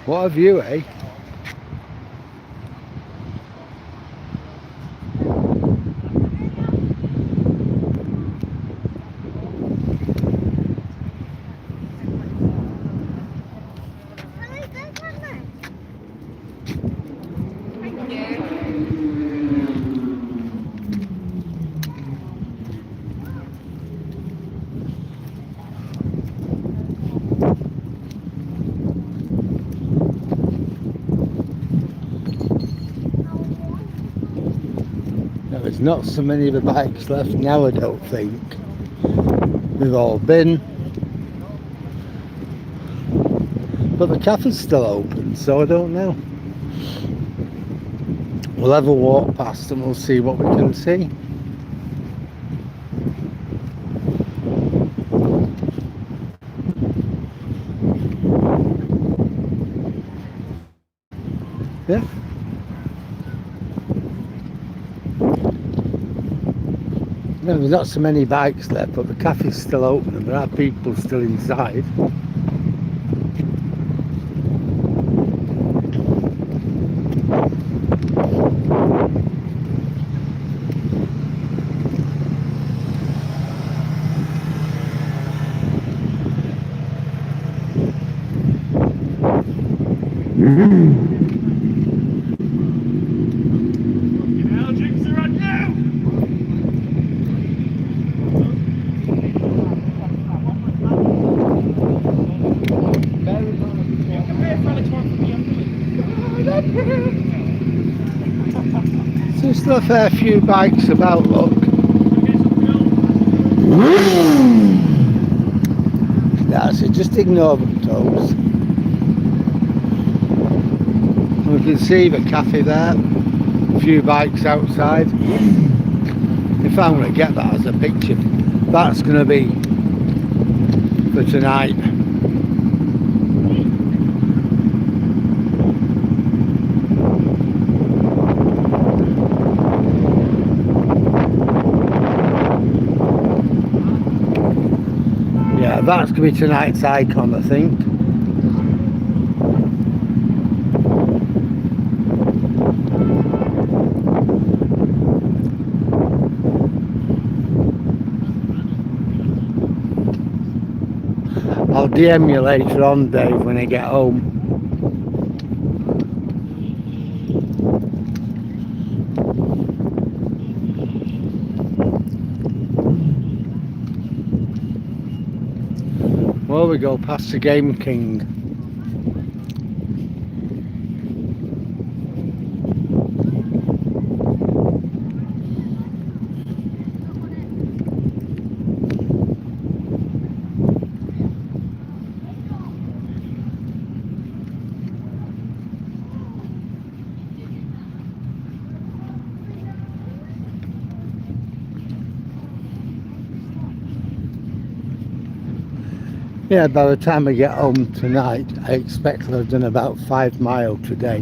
What a view, eh? There's not so many of the bikes left now, I don't think. We've all been. But the cafe's still open, so I don't know. We'll have a walk past and we'll see what we can see. Yeah. No, there's not so many bikes left, but the cafe's still open and there are people still inside. There's still a fair few bikes about, look. That's it, just ignore them, Tobes. We can see the cafe there, a few bikes outside. If I'm going to get that as a picture, that's going to be for tonight. Yeah, that's going to be tonight's icon, I think. I'll DM you later on, Dave, when I get home. Well, we go past the Game King. Yeah, by the time I get home tonight, I expect to have done about 5 miles today,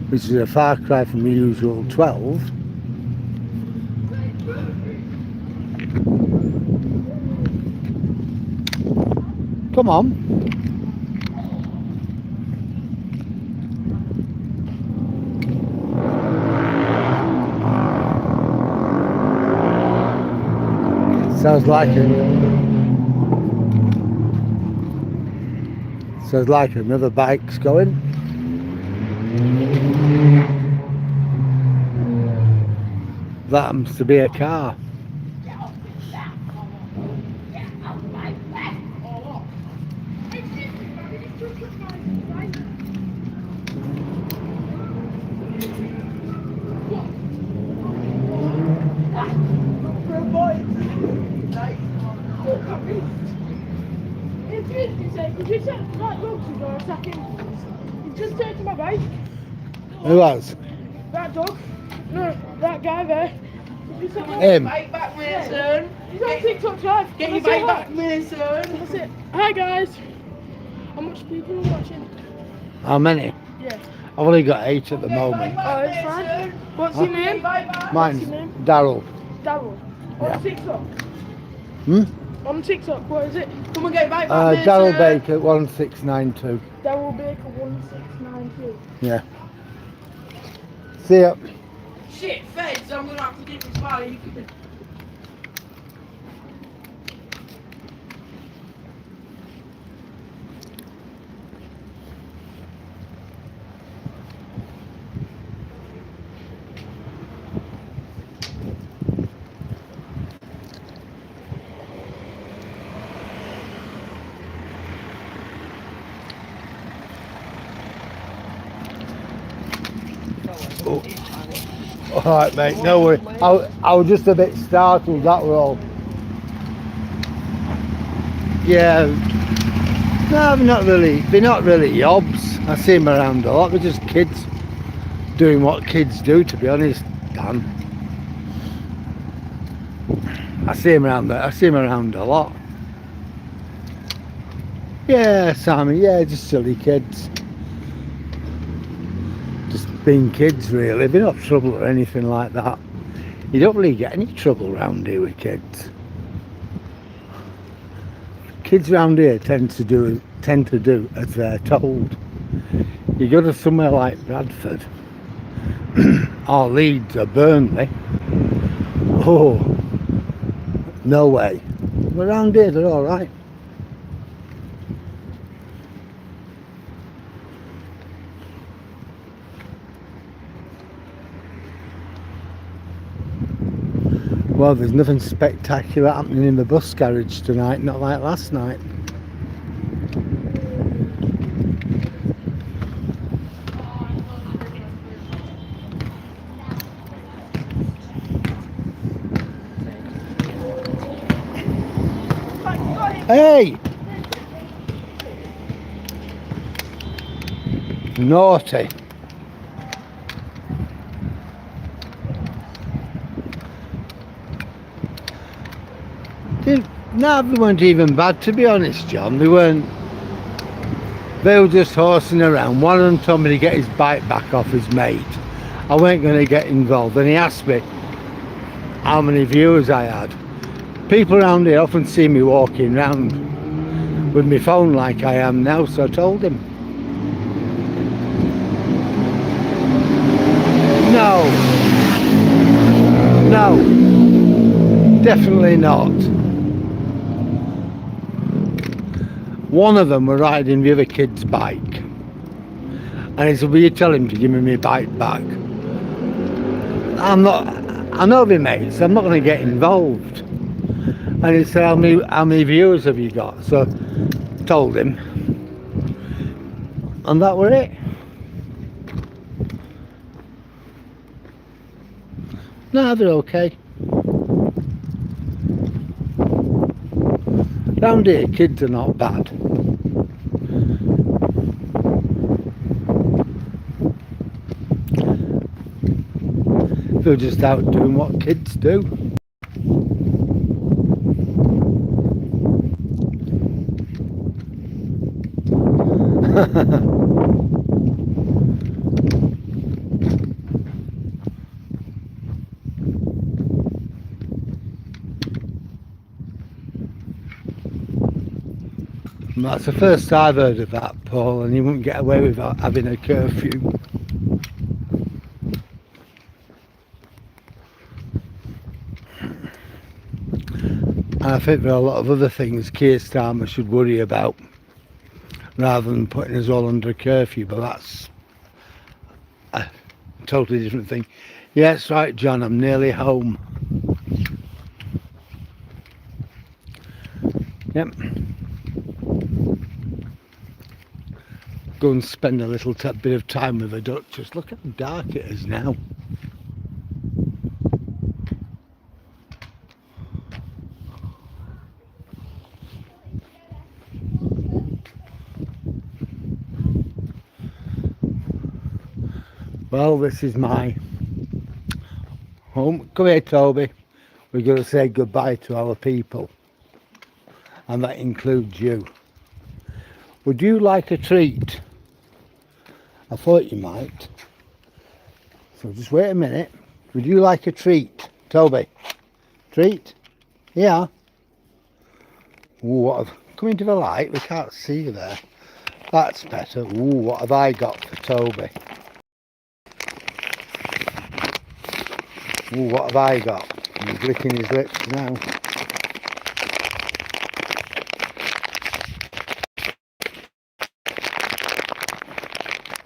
which is a far cry from the usual 12. Come on. Sounds like another bike's going. That happens to be a car. He's just taken my bike. Who has? That dog. No, that guy there. Him. Bike back, Mason. He's on TikTok live. Get your bike back, Mason. That's it. Hi guys. How much people are watching? How many? Yeah. I've only got 8 at the moment. Oh, it's fine. What's your name? Mine's your name? Daryl. Daryl. Yeah. On TikTok. On TikTok, what is it? Come and get your bike back, Mason. Daryl Baker 1692. Daryl Baker 1692. Yeah. See ya. Shit, feds, I'm gonna have to get this file. You can... Oh. Alright mate, no worry. I was just a bit startled, that were all. Yeah. No, they're not really yobs. I see them around a lot. They're just kids doing what kids do, to be honest, Dan. I see them around a lot. Yeah, Sammy, yeah, just silly kids. Just being kids really, they're not trouble or anything like that. You don't really get any trouble around here with kids. Kids around here tend to do as they're told. You go to somewhere like Bradford or Leeds or Burnley, oh, no way. But around here they're alright. Well, there's nothing spectacular happening in the bus garage tonight, not like last night. Hey! Naughty. No, they weren't even bad, to be honest, John. They were just horsing around. One of them told me to get his bike back off his mate. I weren't going to get involved, and he asked me how many viewers I had. People around here often see me walking around with my phone like I am now, so I told him. No, definitely not. One of them were riding the other kid's bike, and he said, will you tell him to give me my bike back? I know the mates, I'm not going to get involved. And he said, how many viewers have you got? So I told him, and that were it. No, they're okay. Round here, kids are not bad. They're just out doing what kids do. And that's the first I've heard of that, Paul, and you wouldn't get away without having a curfew. I think there are a lot of other things Keir Starmer should worry about rather than putting us all under a curfew, but that's a totally different thing. Yes, right, John, I'm nearly home. Yep. Go and spend a little bit of time with the Duchess. Look how dark it is now. Well, this is my home. Come here, Toby. We're going to say goodbye to our people, and that includes you. Would you like a treat? I thought you might. So just wait a minute. Would you like a treat, Toby? Treat? Yeah. Ooh, what have... Come into the light. We can't see you there. That's better. Ooh, what have I got for Toby? Ooh, what have I got? He's licking his lips now.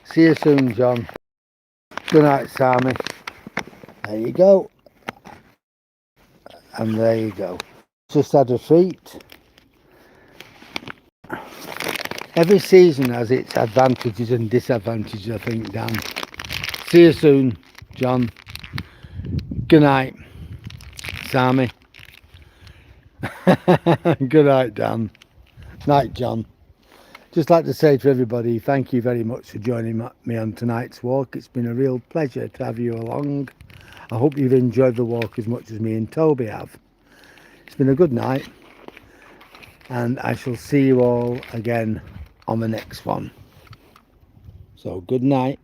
See you soon, John. Good night, Sammy. There you go. And there you go. Just had a treat. Every season has its advantages and disadvantages, I think, Dan. See you soon, John. Good night, Sammy. Good night, Dan. Night, John. Just like to say to everybody, thank you very much for joining me on tonight's walk. It's been a real pleasure to have you along. I hope you've enjoyed the walk as much as me and Toby have. It's been a good night, and I shall see you all again on the next one. So good night.